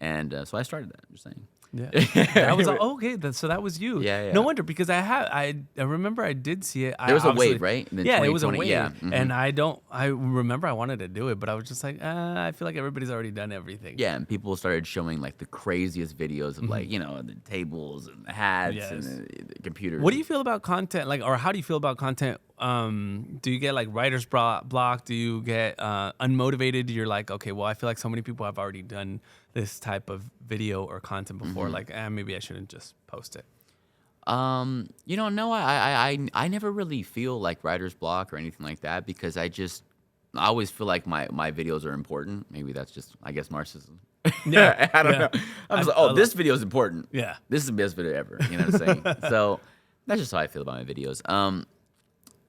Speaker 2: and so I started that. I'm just saying.
Speaker 1: Yeah, that was okay. So that was you.
Speaker 2: Yeah, yeah.
Speaker 1: No wonder, because I remember I did see it.
Speaker 2: There was a
Speaker 1: obviously-
Speaker 2: wave, right? And then
Speaker 1: Yeah, it was a
Speaker 2: 2020,
Speaker 1: wave.
Speaker 2: yeah,
Speaker 1: And I remember I wanted to do it, but I was just like, I feel like everybody's already done everything.
Speaker 2: Yeah, and people started showing like the craziest videos of like, the tables and the hats and
Speaker 1: Yes.
Speaker 2: the computers.
Speaker 1: What do you feel about content? Like, or how do you feel about content? Do you get like writer's block? Do you get unmotivated? You're like, okay, well, I feel like so many people have already done this type of video or content before. Like, maybe I shouldn't just post it.
Speaker 2: No, I never really feel like writer's block or anything like that because I always feel like my videos are important. Maybe that's just, I guess, narcissism.
Speaker 1: Yeah,
Speaker 2: I don't know. I'm just like, this video is important.
Speaker 1: Yeah.
Speaker 2: This is the best video ever. You know what I'm saying? So that's just how I feel about my videos.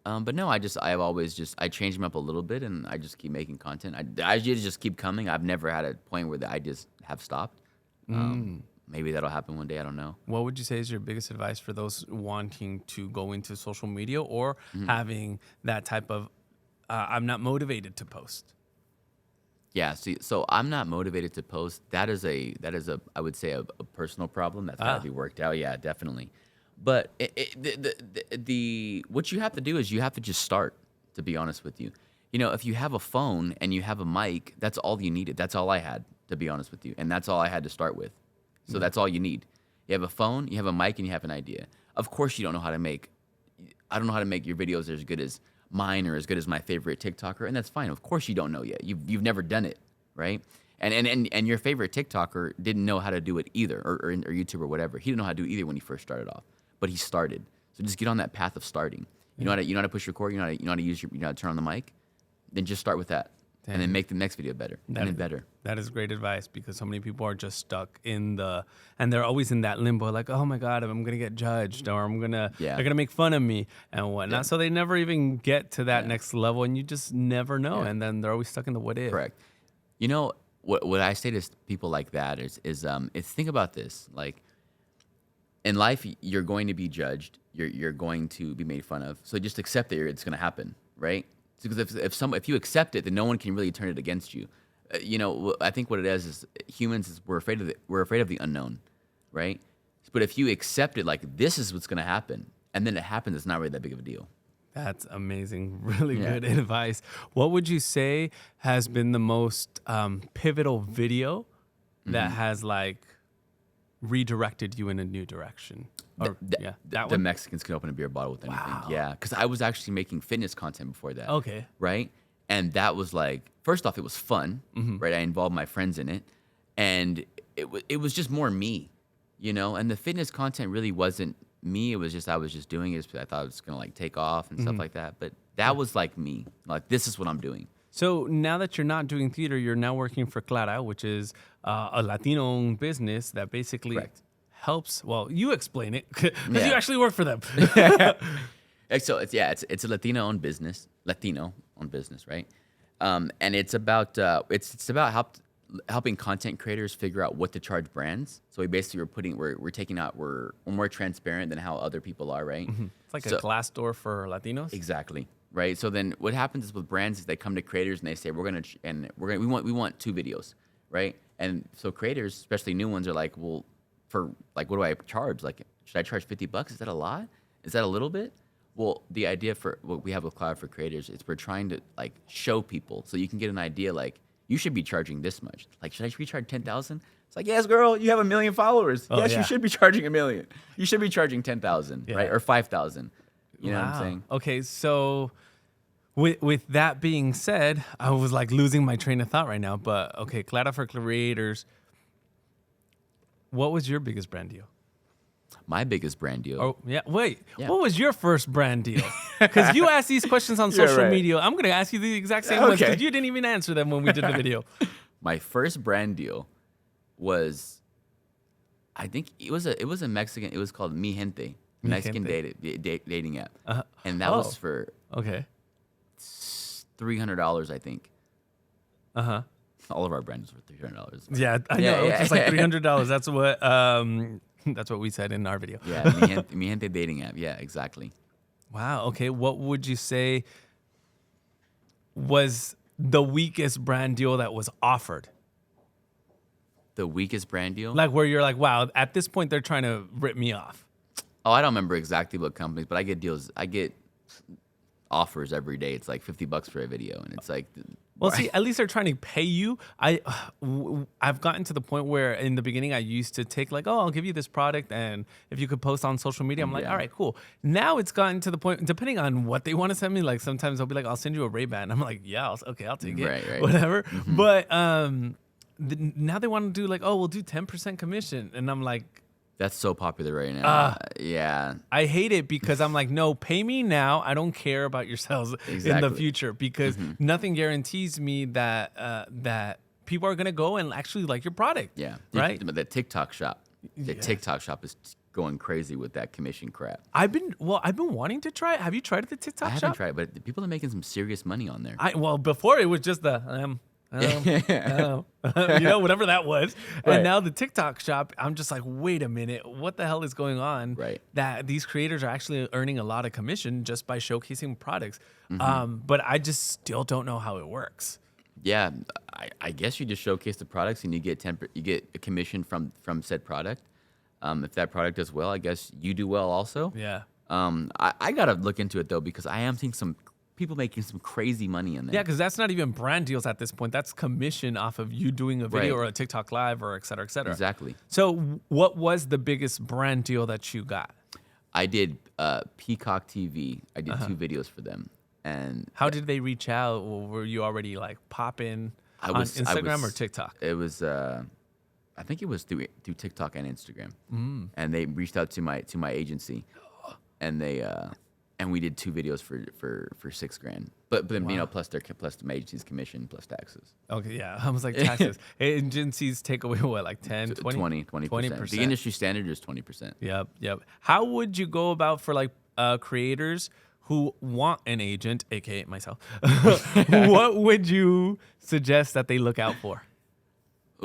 Speaker 2: But no, I've always I change them up a little bit and I just keep making content. I just keep coming. I've never had a point where I just have stopped. Maybe that'll happen one day. I don't know.
Speaker 1: What would you say is your biggest advice for those wanting to go into social media or having that type of, I'm not motivated to post?
Speaker 2: Yeah. See, so I'm not motivated to post. That is I would say a personal problem that's got to be worked out. Yeah, definitely. But what you have to do is you have to just start, to be honest with you. If you have a phone and you have a mic, that's all you needed. That's all I had, to be honest with you. And that's all I had to start with. So that's all you need. You have a phone, you have a mic, and you have an idea. Of course, I don't know how to make your videos as good as mine or as good as my favorite TikToker, and that's fine. Of course, you don't know yet. You've never done it, right? And your favorite TikToker didn't know how to do it either, or YouTube or whatever. He didn't know how to do it either when he first started off, but he started. So just get on that path of starting. You know how to push record. You know how to use you know how to turn on the mic. Then just start with that.
Speaker 1: Damn.
Speaker 2: And then make the next video better, and then better.
Speaker 1: That is great advice because so many people are just stuck and they're always in that limbo, like, oh my God, I'm gonna get judged or they're gonna make fun of me and whatnot.
Speaker 2: Yeah.
Speaker 1: So they never even get to that next level, and you just never know. And then they're always stuck in the what if.
Speaker 2: Correct. What I say to people like that is think about this. Like, in life, you're going to be judged. You're going to be made fun of. So just accept that it's going to happen, right? Because if you accept it, then no one can really turn it against you. I think what it is humans we're afraid of the unknown, right? But if you accept it, like this is what's going to happen, and then it happens, it's not really that big of a deal.
Speaker 1: That's amazing. Really good advice. What would you say has been the most pivotal video that has like redirected you in a new direction? Or, that
Speaker 2: The
Speaker 1: one?
Speaker 2: Mexicans can open a beer bottle with anything.
Speaker 1: Wow.
Speaker 2: Yeah, because I was actually making fitness content before that.
Speaker 1: Okay.
Speaker 2: Right? And that was like, first off, it was fun, right? I involved my friends in it. And it was just more me, And the fitness content really wasn't me. It was just, I was just doing it because I thought it was going to like take off and stuff like that. But that was like me. Like, this is what I'm doing.
Speaker 1: So now that you're not doing theater, you're now working for Clara, which is a Latino-owned business that basically helps. Well, you explain it because you actually work for them.
Speaker 2: So it's a Latino-owned business, right? And it's about helping content creators figure out what to charge brands. So we're more transparent than how other people are, right?
Speaker 1: It's like a glass door for Latinos.
Speaker 2: Exactly. Right. So then what happens is with brands is they come to creators and they say, we want 2 videos. Right. And so creators, especially new ones, are like, well, for like, what do I charge? Like, should I charge $50? Is that a lot? Is that a little bit? Well, the idea for what we have with Cloud for Creators is we're trying to like show people so you can get an idea like you should be charging this much. Like, should I recharge 10,000? It's like, yes, girl, you have 1 million followers. Yes, you should be charging 1 million. You should be charging 10,000, right? Or 5,000. You know what I'm saying?
Speaker 1: Okay, so with that being said, I was like losing my train of thought right now. But okay, Clara for Creators. What was your biggest brand deal?
Speaker 2: My biggest brand deal.
Speaker 1: Oh, yeah. Wait, what was your first brand deal? Because you asked these questions on social media. I'm going to ask you the exact same ones because you didn't even answer them when we did the video.
Speaker 2: My first brand deal was, I think it was a Mexican. It was called Mi Gente, Mexican dating app, and that was for $300, I think. All of our brands were $300.
Speaker 1: Yeah, I know. It's just like $300. That's what we said in our video.
Speaker 2: Yeah, Mi Gente dating app. Yeah, exactly.
Speaker 1: Wow. Okay. What would you say was the weakest brand deal that was offered?
Speaker 2: The weakest brand deal?
Speaker 1: Like where you're like, wow, at this point they're trying to rip me off.
Speaker 2: Oh, I don't remember exactly what companies, but I get deals. I get offers every day. It's like $50 for a video, and it's like,
Speaker 1: Well, see, at least they're trying to pay you. I've gotten to the point where in the beginning I used to take like, oh, I'll give you this product, and if you could post on social media, I'm like,
Speaker 2: Yeah.
Speaker 1: all right, cool. Now it's gotten to the point, depending on what they want to send me. Like sometimes they'll be like, I'll send you a Ray-Ban. I'm like, yeah, okay, I'll take it,
Speaker 2: Right.
Speaker 1: whatever. But now they want to do like, oh, we'll do 10% commission, and I'm like,
Speaker 2: that's so popular right now. Yeah.
Speaker 1: I hate it because I'm like, no, pay me now. I don't care about your sales in the
Speaker 2: Exactly.
Speaker 1: future because nothing guarantees me that that people are gonna go and actually like your product.
Speaker 2: Yeah.
Speaker 1: Right?
Speaker 2: The TikTok shop. The TikTok shop is going crazy with that commission crap.
Speaker 1: I've been wanting to try it. Have you tried the TikTok
Speaker 2: I
Speaker 1: shop?
Speaker 2: haven't tried, but people are making some serious money on there.
Speaker 1: Before it was just the whatever that was.
Speaker 2: Right.
Speaker 1: And now the TikTok shop, I'm just like, wait a minute, what the hell is going on?
Speaker 2: Right.
Speaker 1: That these creators are actually earning a lot of commission just by showcasing products. But I just still don't know how it works.
Speaker 2: Yeah, I guess you just showcase the products and you get a commission from said product. If that product does well, I guess you do well also.
Speaker 1: Yeah.
Speaker 2: I gotta look into it though because I am seeing some people making some crazy money in there.
Speaker 1: Yeah, because that's not even brand deals at this point. That's commission off of you doing a video
Speaker 2: Right.
Speaker 1: or a TikTok live or et cetera, et cetera.
Speaker 2: Exactly.
Speaker 1: So what was the biggest brand deal that you got?
Speaker 2: I did Peacock TV. I did 2 videos for them, and
Speaker 1: How did they reach out? Or were you already like popping
Speaker 2: I
Speaker 1: on
Speaker 2: was- I
Speaker 1: Instagram
Speaker 2: was-
Speaker 1: or TikTok?
Speaker 2: it was I think it was through TikTok and Instagram, and they reached out to my agency, and they and we did 2 videos for $6,000, but then plus my agency's commission plus taxes.
Speaker 1: Okay, yeah. I was like, taxes. Agencies take away what, like 10, 20?
Speaker 2: 20%. The industry standard is 20%.
Speaker 1: Yep. How would you go about for like creators who want an agent, aka myself? What would you suggest that they look out for?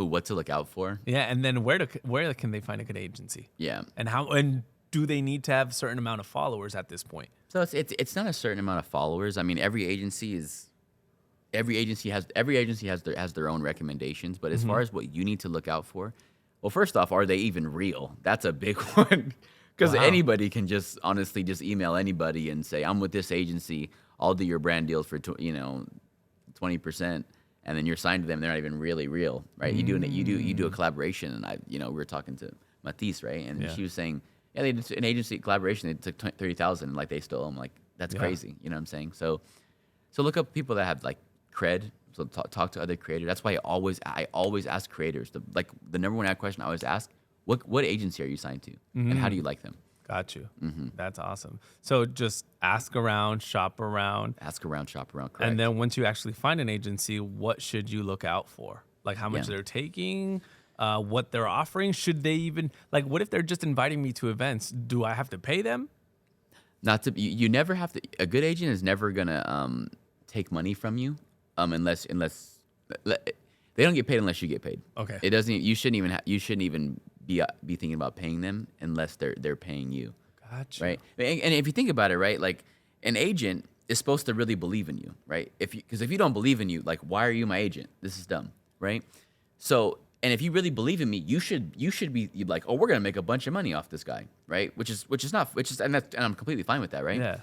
Speaker 2: Ooh, what to look out for?
Speaker 1: Yeah, and then where can they find a good agency?
Speaker 2: Yeah.
Speaker 1: And do they need to have a certain amount of followers at this point?
Speaker 2: So it's not a certain amount of followers. I mean, every agency has their own recommendations. But as far as what you need to look out for, well, first off, are they even real? That's a big one. Because
Speaker 1: Wow.
Speaker 2: anybody can just honestly just email anybody and say, I'm with this agency. I'll do your brand deals for 20%, and then you're signed to them. They're not even really real, right? You do a collaboration, and we were talking to Matisse, right? And
Speaker 1: Yeah.
Speaker 2: she was saying, yeah, they did an agency collaboration. They took 30,000, and like they stole them. Like that's
Speaker 1: Yeah.
Speaker 2: crazy. You know what I'm saying? So look up people that have like cred. So talk to other creators. That's why I always ask creators. The number one question I always ask: what agency are you signed to, and how do you like them?
Speaker 1: Got you. That's awesome. So just ask around, shop around.
Speaker 2: Ask around, shop around. Correct.
Speaker 1: And then once you actually find an agency, what should you look out for? Like how much
Speaker 2: Yeah.
Speaker 1: they're taking, what they're offering. Should they even like? What if they're just inviting me to events? Do I have to pay them?
Speaker 2: Not to you never have to. A good agent is never gonna take money from you unless they don't get paid unless you get paid.
Speaker 1: Okay.
Speaker 2: It doesn't. You shouldn't even be thinking about paying them unless they're paying you.
Speaker 1: Gotcha.
Speaker 2: Right. And if you think about it, right, like an agent is supposed to really believe in you, right? Because if you don't believe in you, like why are you my agent? This is dumb, right? So. And if you really believe in me, you should be like, oh, we're gonna make a bunch of money off this guy, right? And I'm completely fine with that, right?
Speaker 1: Yeah.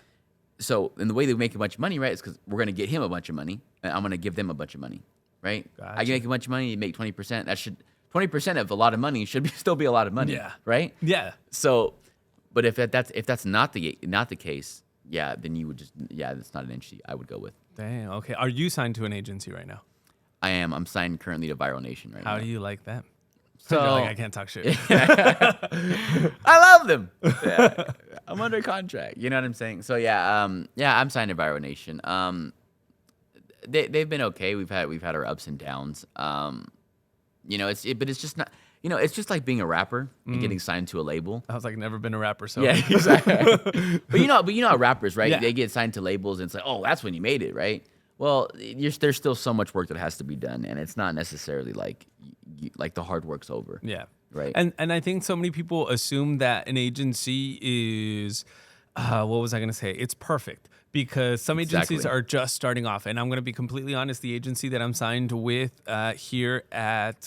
Speaker 2: So, and the way they make a bunch of money, right, is because we're gonna get him a bunch of money, and I'm gonna give them a bunch of money, right? I
Speaker 1: Gotcha.
Speaker 2: can make a bunch of money, you make 20%. 20% of a lot of money still be a lot of money,
Speaker 1: Yeah.
Speaker 2: right?
Speaker 1: Yeah.
Speaker 2: So, but if that's not the case, yeah, then you would that's not an agency I would go with.
Speaker 1: Dang. Okay. Are you signed to an agency right now?
Speaker 2: I'm signed currently to Viral Nation right now.
Speaker 1: How do you like them?
Speaker 2: So
Speaker 1: You're like, I can't talk shit.
Speaker 2: I love them. Yeah. I'm under contract. You know what I'm saying? So I'm signed to Viral Nation. They've been okay. We've had our ups and downs. But it's just not. It's just like being a rapper and getting signed to a label.
Speaker 1: I was like, never been a rapper, so
Speaker 2: Yeah, exactly. but you know how rappers, right?
Speaker 1: Yeah.
Speaker 2: They get signed to labels and it's like, oh, that's when you made it, right? Well, there's still so much work that has to be done, and it's not necessarily like the hard work's over.
Speaker 1: Yeah.
Speaker 2: Right.
Speaker 1: And I think so many people assume that an agency is what was I going to say? It's perfect because some agencies
Speaker 2: Exactly.
Speaker 1: are just starting off. And I'm going to be completely honest. The agency that I'm signed with here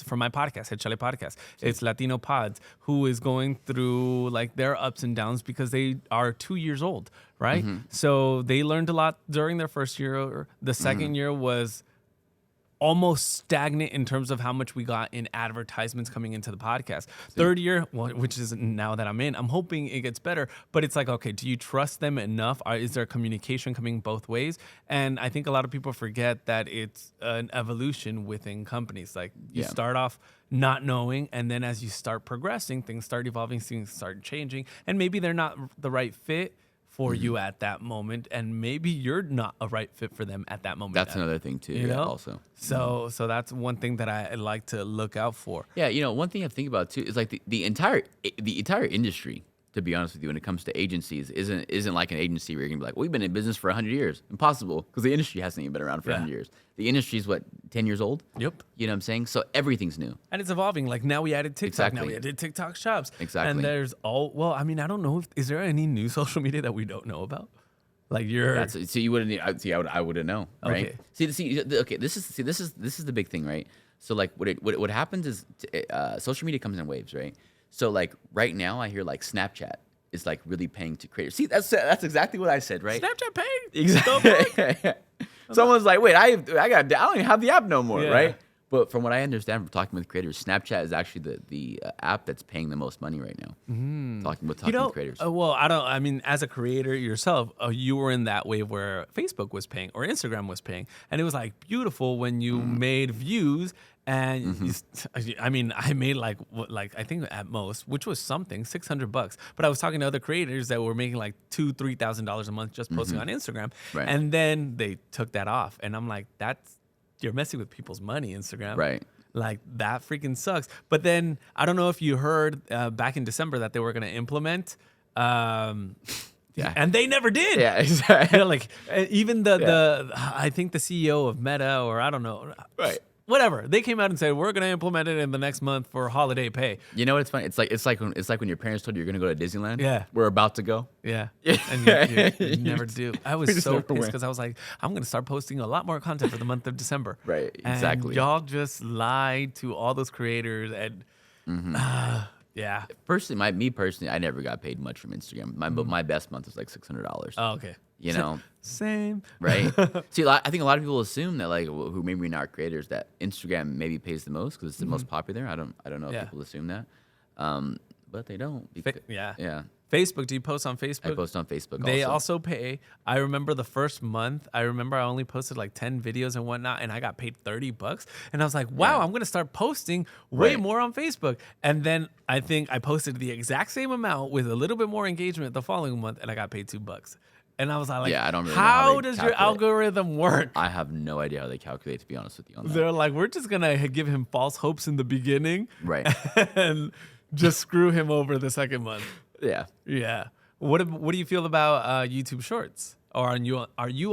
Speaker 1: for my podcast, Echale podcast, it's Latino Pods, who is going through like their ups and downs because they are 2 years old, right? So they learned a lot during their first year. The second year was almost stagnant in terms of how much we got in advertisements coming into the podcast. Third year, well, which is now that I'm in, I'm hoping it gets better. But it's like, okay, do you trust them enough? Is there communication coming both ways? And I think a lot of people forget that it's an evolution within companies. Like you start off not knowing, and then as you start progressing, things start evolving, things start changing, and maybe they're not the right fit for you at that moment, and maybe you're not a right fit for them at that moment.
Speaker 2: That's another thing too.
Speaker 1: You know?
Speaker 2: Also.
Speaker 1: So that's one thing that I like to look out for.
Speaker 2: Yeah, one thing I think about too is like the entire industry. To be honest with you, when it comes to agencies, isn't like an agency where you're gonna be like, we've been in business for 100 years. Impossible, because the industry hasn't even been around for 100 years. The industry is what, 10 years old?
Speaker 1: Yep.
Speaker 2: You know what I'm saying? So everything's new.
Speaker 1: And it's evolving. Like now we added TikTok. Now
Speaker 2: Exactly.
Speaker 1: we added TikTok shops.
Speaker 2: Exactly.
Speaker 1: And there's I mean, I don't know is there any new social media that we don't know about? Like
Speaker 2: So you wouldn't. I wouldn't know, right?
Speaker 1: Okay.
Speaker 2: Okay. This is the big thing, right? So like what happens is social media comes in waves, right? So like right now I hear like Snapchat is like really paying to creators. See, that's exactly what I said, right?
Speaker 1: Snapchat paying.
Speaker 2: Exactly. Someone's like, wait, I don't even have the app no more,
Speaker 1: Yeah.
Speaker 2: right? But from what I understand from talking with creators, Snapchat is actually the app that's paying the most money right now. Talking with creators.
Speaker 1: Well, I mean, as a creator yourself, you were in that wave where Facebook was paying or Instagram was paying. And it was like beautiful when you made views. And I mean, I made like I think at most, which was something, $600. But I was talking to other creators that were making like $2,000-$3,000 a month just posting on Instagram.
Speaker 2: Right.
Speaker 1: And then they took that off. And I'm like, you're messing with people's money, Instagram.
Speaker 2: Right.
Speaker 1: Like that freaking sucks. But then I don't know if you heard back in December that they were going to implement.
Speaker 2: Yeah.
Speaker 1: And they never did.
Speaker 2: Yeah, exactly.
Speaker 1: You know, like even I think the CEO of Meta, or I don't know.
Speaker 2: Right.
Speaker 1: Whatever. They came out and said, we're going to implement it in the next month for holiday pay.
Speaker 2: You know what? It's funny. It's like when your parents told you you're gonna go to Disneyland.
Speaker 1: Yeah.
Speaker 2: We're about to go.
Speaker 1: Yeah. And you never do. I was
Speaker 2: just
Speaker 1: so
Speaker 2: never
Speaker 1: pissed
Speaker 2: went.
Speaker 1: because I was like, I'm going to start posting a lot more content for the month of December.
Speaker 2: Right,
Speaker 1: And
Speaker 2: exactly.
Speaker 1: y'all just lied to all those creators. And yeah.
Speaker 2: Me personally, I never got paid much from Instagram. My best month was like $600.
Speaker 1: Oh, okay.
Speaker 2: You know,
Speaker 1: Same.
Speaker 2: right? See, I think a lot of people assume that like who maybe not creators that Instagram maybe pays the most because it's the most popular. I don't know if
Speaker 1: Yeah.
Speaker 2: people assume that, but they don't.
Speaker 1: Yeah.
Speaker 2: Yeah.
Speaker 1: Facebook. Do you post on Facebook?
Speaker 2: I post on Facebook.
Speaker 1: They also pay. I remember the first month, I only posted like 10 videos and whatnot, and I got paid $30. And I was like, wow, I'm going to start posting way
Speaker 2: Right.
Speaker 1: more on Facebook. And then I think I posted the exact same amount with a little bit more engagement the following month, and I got paid $2. And I was like,
Speaker 2: Yeah, I don't really know
Speaker 1: how
Speaker 2: how they
Speaker 1: does your
Speaker 2: calculate.
Speaker 1: algorithm work?
Speaker 2: I have no idea how they calculate. To be honest with you, on that.
Speaker 1: They're like, we're just going to give him false hopes in the beginning.
Speaker 2: Right.
Speaker 1: And just screw him over the second month.
Speaker 2: Yeah.
Speaker 1: Yeah. What do you feel about YouTube Shorts? Or are you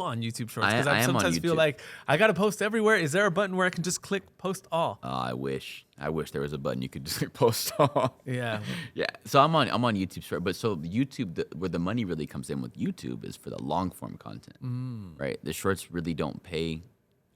Speaker 1: on YouTube Shorts? Because
Speaker 2: I
Speaker 1: I
Speaker 2: am on
Speaker 1: sometimes feel
Speaker 2: YouTube.
Speaker 1: like I gotta post everywhere. Is there a button where I can just click post all?
Speaker 2: I wish there was a button you could just post on.
Speaker 1: Yeah.
Speaker 2: Yeah. So I'm on YouTube Short, but so YouTube, where the money really comes in with YouTube is for the long form content, right? The shorts really don't pay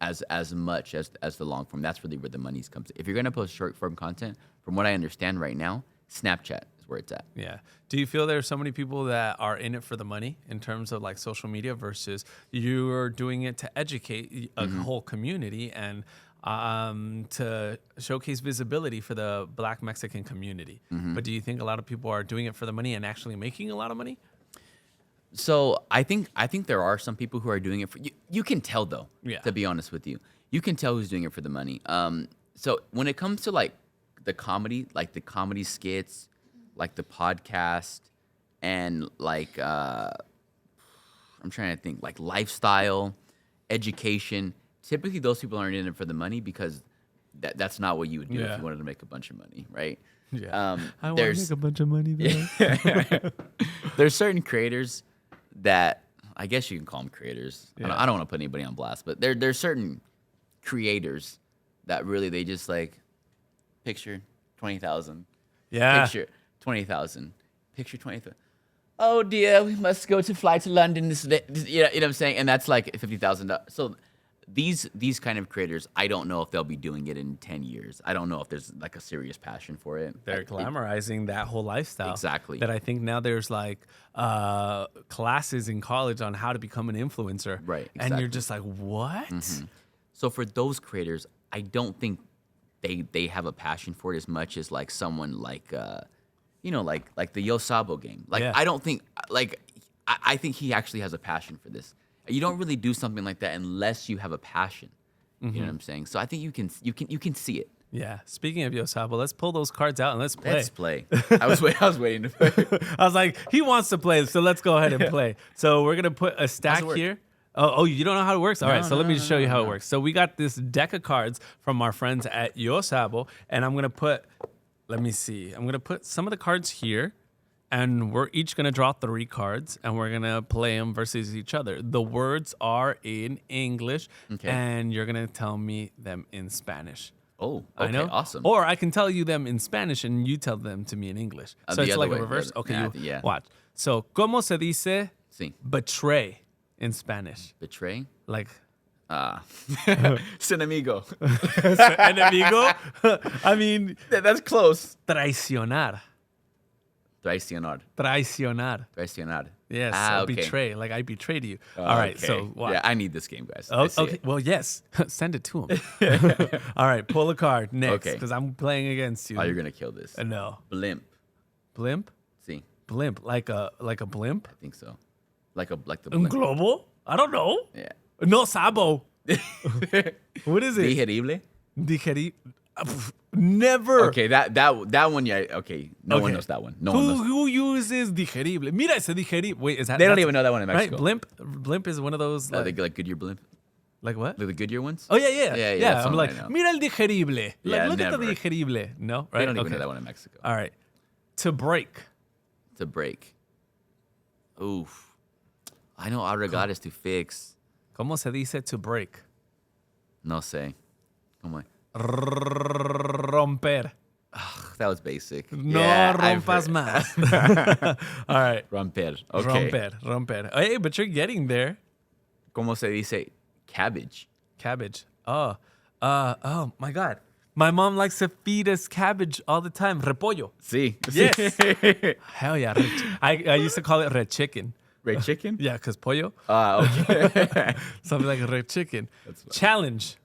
Speaker 2: as much as the long form. That's really where the money comes in. If you're gonna post short form content, from what I understand right now, Snapchat is where it's at.
Speaker 1: Yeah. Do you feel there's so many people that are in it for the money in terms of like social media versus you're doing it to educate a whole community and to showcase visibility for the Black Mexican community? But do you think a lot of people are doing it for the money and actually making a lot of money?
Speaker 2: So I think there are some people who are doing it for you. You can tell though.
Speaker 1: Yeah.
Speaker 2: To be honest with you, you can tell who's doing it for the money. So when it comes to like the comedy skits, like the podcast, and like I'm trying to think, like lifestyle, education. Typically, those people aren't in it for the money because that's not what you would do if you wanted to make a bunch of money, right?
Speaker 1: Yeah. I want to make a bunch of money though.
Speaker 2: There's certain creators that I guess you can call them creators.
Speaker 1: Yeah.
Speaker 2: I don't want to put anybody on blast, but there's certain creators that really they just like picture 20,000.
Speaker 1: Yeah.
Speaker 2: Picture 20,000. Picture 20,000. oh dear, we must go to fly to London. You know what I'm saying? And that's like $50,000. So these kind of creators, I don't know if they'll be doing it in 10 years. I don't know if there's like a serious passion for it.
Speaker 1: They're glamorizing that whole lifestyle.
Speaker 2: Exactly.
Speaker 1: That I think now there's like classes in college on how to become an influencer.
Speaker 2: Right,
Speaker 1: And you're
Speaker 2: exactly.
Speaker 1: just like, what?
Speaker 2: So for those creators, I don't think they have a passion for it as much as like someone like like the Yo Sabo game. Like
Speaker 1: Yeah.
Speaker 2: I don't think like I think he actually has a passion for this. You don't really do something like that unless you have a passion. You know what I'm saying? So I think you can see it.
Speaker 1: Yeah. Speaking of Yosabo, let's pull those cards out and let's play.
Speaker 2: Let's play. I was waiting to play.
Speaker 1: I was like, he wants to play, so let's go ahead and play. So we're gonna put a stack
Speaker 2: work?
Speaker 1: here. Oh, you don't know how it works? All right, so let me
Speaker 2: no,
Speaker 1: show you how it works. So we got this deck of cards from our friends at Yosabo, and I'm gonna put. Let me see. I'm gonna put some of the cards here. And we're each going to draw 3 cards, and we're going to play them versus each other. The words are in English,
Speaker 2: Okay.
Speaker 1: and you're going to tell me them in Spanish.
Speaker 2: Oh,
Speaker 1: I
Speaker 2: okay,
Speaker 1: know?
Speaker 2: awesome.
Speaker 1: Or I can tell you them in Spanish, and you tell them to me in English. So
Speaker 2: the
Speaker 1: it's
Speaker 2: other
Speaker 1: like
Speaker 2: way,
Speaker 1: a reverse.
Speaker 2: the other-
Speaker 1: Okay,
Speaker 2: yeah,
Speaker 1: you
Speaker 2: yeah.
Speaker 1: watch. So, ¿cómo se dice
Speaker 2: See,
Speaker 1: betray in Spanish?
Speaker 2: betray.
Speaker 1: Like,
Speaker 2: Sin amigo.
Speaker 1: enemigo? I mean,
Speaker 2: That's close.
Speaker 1: traicionar.
Speaker 2: Traicionar.
Speaker 1: Traicionar.
Speaker 2: Traicionar.
Speaker 1: Yes,
Speaker 2: Okay.
Speaker 1: betray. Like, I betrayed you. All right,
Speaker 2: Okay.
Speaker 1: so watch.
Speaker 2: Yeah, I need this game, guys.
Speaker 1: Oh,
Speaker 2: I see
Speaker 1: okay.
Speaker 2: it.
Speaker 1: Well, yes. Send it to him. All right. Pull a card next,
Speaker 2: Okay.
Speaker 1: because I'm playing against you.
Speaker 2: Oh, you're gonna kill this.
Speaker 1: No.
Speaker 2: Blimp.
Speaker 1: Blimp.
Speaker 2: See,
Speaker 1: Blimp. Like a blimp.
Speaker 2: I think so. Like the
Speaker 1: Un
Speaker 2: blimp.
Speaker 1: globo. I don't know.
Speaker 2: Yeah.
Speaker 1: No sabo. What is it?
Speaker 2: Digerible.
Speaker 1: Digeri. Never.
Speaker 2: Okay, that one. Yeah. Okay. No one
Speaker 1: Okay.
Speaker 2: knows that one. No one knows.
Speaker 1: Who uses digerible? Mira ese digerible. Wait, is that?
Speaker 2: They don't
Speaker 1: that's-
Speaker 2: even know that one in Mexico.
Speaker 1: Right. Blimp is one of those. Like,
Speaker 2: Like Goodyear blimp.
Speaker 1: like what?
Speaker 2: Like the Goodyear ones.
Speaker 1: Oh yeah.
Speaker 2: Yeah, that's
Speaker 1: I'm
Speaker 2: one
Speaker 1: like,
Speaker 2: I know.
Speaker 1: mira el digerible. Like,
Speaker 2: Yeah,
Speaker 1: look at
Speaker 2: never.
Speaker 1: the digerible. No, right?
Speaker 2: They don't even
Speaker 1: Okay.
Speaker 2: know that one in Mexico.
Speaker 1: All right. To break.
Speaker 2: To break. Oof. I know arreglar is to fix.
Speaker 1: ¿Cómo se dice to break?
Speaker 2: No sé. Como.
Speaker 1: Romper.
Speaker 2: That was basic.
Speaker 1: No
Speaker 2: Yeah, I've
Speaker 1: rompas
Speaker 2: heard-
Speaker 1: más. All right.
Speaker 2: Romper. Okay.
Speaker 1: Romper. Hey, but you're getting there.
Speaker 2: ¿Cómo se dice cabbage?
Speaker 1: Cabbage. Oh, my God. My mom likes to feed us cabbage all the time. Repollo.
Speaker 2: Sí.
Speaker 1: Yes. Hell yeah. I used to call it red chicken.
Speaker 2: Red chicken?
Speaker 1: Yeah, because pollo.
Speaker 2: Okay.
Speaker 1: Something like red chicken.
Speaker 2: That's funny.
Speaker 1: Challenge.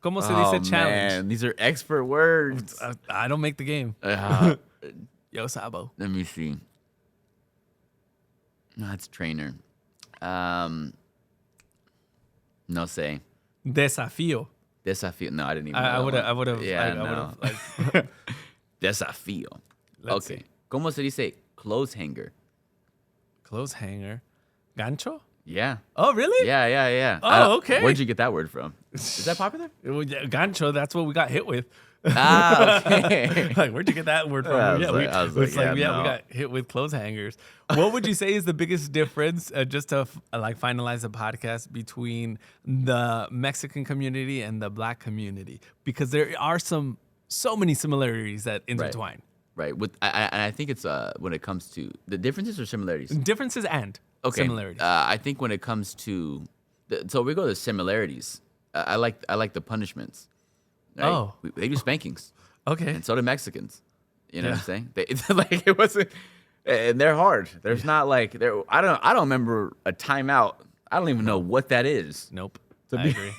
Speaker 1: ¿Cómo se
Speaker 2: Oh,
Speaker 1: dice challenge?
Speaker 2: man. These are expert words.
Speaker 1: I don't make the game. Yo sabo.
Speaker 2: Let me see. No, it's trainer. No sé.
Speaker 1: Desafío.
Speaker 2: Desafío. No, I didn't even know
Speaker 1: I
Speaker 2: that
Speaker 1: would
Speaker 2: one.
Speaker 1: have. I would have.
Speaker 2: Yeah,
Speaker 1: I
Speaker 2: no.
Speaker 1: would have.
Speaker 2: Desafío.
Speaker 1: Let's
Speaker 2: Okay.
Speaker 1: see.
Speaker 2: ¿Cómo se dice clothes hanger?
Speaker 1: Clothes hanger. Gancho?
Speaker 2: Yeah.
Speaker 1: Oh, really?
Speaker 2: Yeah.
Speaker 1: Oh, okay.
Speaker 2: Where'd you get that word from? Is that popular?
Speaker 1: Well, yeah, gancho, that's what we got hit with.
Speaker 2: Okay.
Speaker 1: Like, where'd you get that word from?
Speaker 2: I was
Speaker 1: Yeah,
Speaker 2: like,
Speaker 1: it's like,
Speaker 2: yeah,
Speaker 1: we
Speaker 2: no.
Speaker 1: got hit with clothes hangers. What would you say is the biggest difference, just to like finalize the podcast, between the Mexican community and the Black community? Because there are so many similarities that intertwine.
Speaker 2: Right. I think it's when it comes to the differences or similarities.
Speaker 1: Differences and similarities.
Speaker 2: I think when it comes to so we go to similarities. I like the punishments. Right?
Speaker 1: Oh.
Speaker 2: They do spankings,
Speaker 1: Okay.
Speaker 2: and so do Mexicans. You know what I'm
Speaker 1: Yeah.
Speaker 2: saying? It's like it wasn't, and they're hard. There's not like there. I don't remember a timeout. I don't even know what that is.
Speaker 1: Nope.
Speaker 2: To
Speaker 1: I
Speaker 2: be-
Speaker 1: agree.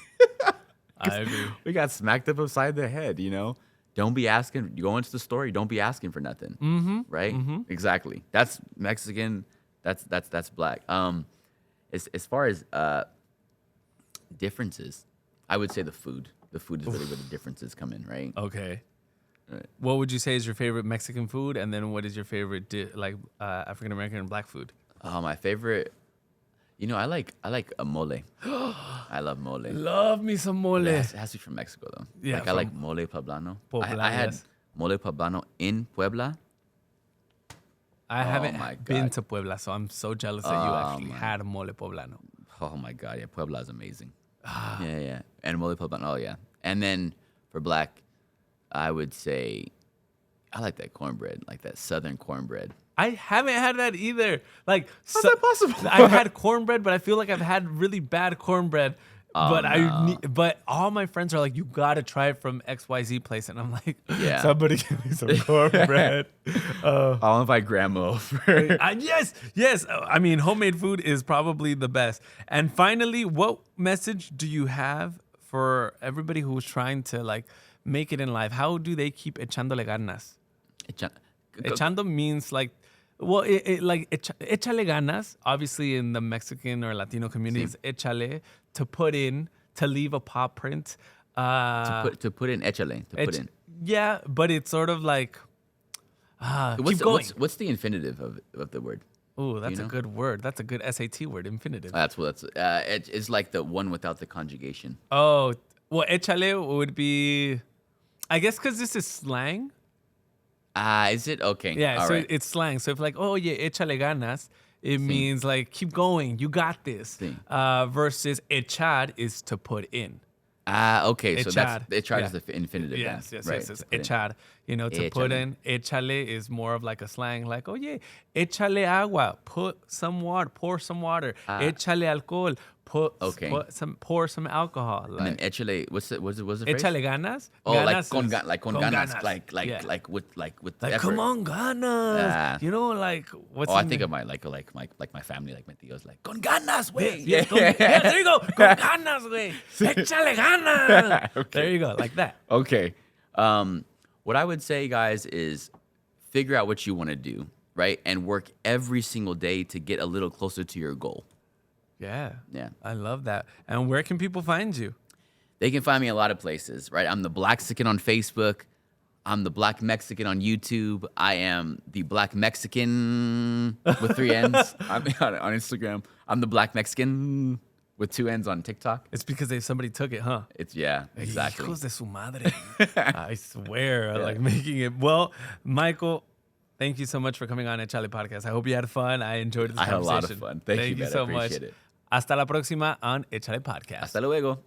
Speaker 1: I agree.
Speaker 2: We got smacked up upside the head. You know, don't be asking. You go into the store. You don't be asking for nothing. Mm-hmm. Right? Mm-hmm. Exactly. That's Mexican. That's Black. As far as differences, I would say the food. The food is really where the differences come in, right?
Speaker 1: Okay.
Speaker 2: Right.
Speaker 1: What would you say is your favorite Mexican food, and then what is your favorite African American and Black food?
Speaker 2: My favorite. You know, I like a mole. I love mole.
Speaker 1: Love me some mole.
Speaker 2: It has to be from Mexico though.
Speaker 1: Yeah,
Speaker 2: Like I like mole poblano.
Speaker 1: Poblano,
Speaker 2: I had
Speaker 1: yes.
Speaker 2: mole poblano in Puebla.
Speaker 1: I haven't
Speaker 2: my
Speaker 1: been
Speaker 2: God.
Speaker 1: to Puebla, so I'm so jealous that you actually had a mole poblano.
Speaker 2: Oh my God, yeah, Puebla is amazing. Yeah. And mole poblano, oh yeah. And then for Black, I would say I like that cornbread, like that Southern cornbread.
Speaker 1: I haven't had that either. Like,
Speaker 2: How's that possible?
Speaker 1: I've had cornbread, but I feel like I've had really bad cornbread.
Speaker 2: Oh, no.
Speaker 1: But all my friends are like, you gotta try it from XYZ place, and I'm like,
Speaker 2: Yeah.
Speaker 1: somebody give me some cornbread.
Speaker 2: I'll invite grandma over.
Speaker 1: Yes. I mean, homemade food is probably the best. And finally, what message do you have for everybody who's trying to like make it in life? How do they keep echándole ganas? Echando means like, well, echale ganas, obviously in the Mexican or Latino community is echale, to put in, to leave a paw print.
Speaker 2: To put in echale, to put in.
Speaker 1: Yeah, but it's sort of like, keep going.
Speaker 2: What's the infinitive of the word?
Speaker 1: Oh, that's a good word. That's a good SAT word, infinitive.
Speaker 2: It's like the one without the conjugation.
Speaker 1: Oh, well, echale would be, I guess because this is slang.
Speaker 2: Is it? Okay.
Speaker 1: Yeah,
Speaker 2: All
Speaker 1: so
Speaker 2: right.
Speaker 1: it's slang. So if like, oh yeah, echale ganas, it means like keep going, you got this. Versus echar is to put in.
Speaker 2: Okay. So that's echar is the infinitive.
Speaker 1: Yes.
Speaker 2: Right,
Speaker 1: Echar, to put in. Echale is more of like a slang, like, oh yeah, echale agua, pour some water. Echale alcohol, pour some alcohol. Like,
Speaker 2: and then echale, what's the phrase?
Speaker 1: Echale ganas.
Speaker 2: Oh,
Speaker 1: ganas
Speaker 2: like con ganas, like with
Speaker 1: like
Speaker 2: effort.
Speaker 1: come on ganas. Like what's
Speaker 2: I think of my like my family, like my tios, like con ganas, güey.
Speaker 1: Yeah, there you go. Con ganas, güey. Échale ganas.
Speaker 2: Okay.
Speaker 1: There you go, like that.
Speaker 2: Okay. What I would say, guys, is figure out what you want to do, right? And work every single day to get a little closer to your goal.
Speaker 1: Yeah.
Speaker 2: Yeah.
Speaker 1: I love that. And where can people find you?
Speaker 2: They can find me a lot of places, right? I'm the Blaxican on Facebook. I'm the Black Mexican on YouTube. I am the Black Mexican with 3 N's on Instagram. I'm the Black Mexican with 2 N's on TikTok.
Speaker 1: It's because somebody took it, huh?
Speaker 2: Exactly.
Speaker 1: Hijos de su madre. I swear, like making it. Well, Michael, thank you so much for coming on Echale Podcast. I hope you had fun. I enjoyed this conversation.
Speaker 2: I had a lot of fun. Thank you, man.
Speaker 1: so
Speaker 2: I appreciate
Speaker 1: much.
Speaker 2: it.
Speaker 1: Hasta la próxima on Echale Podcast.
Speaker 2: Hasta luego.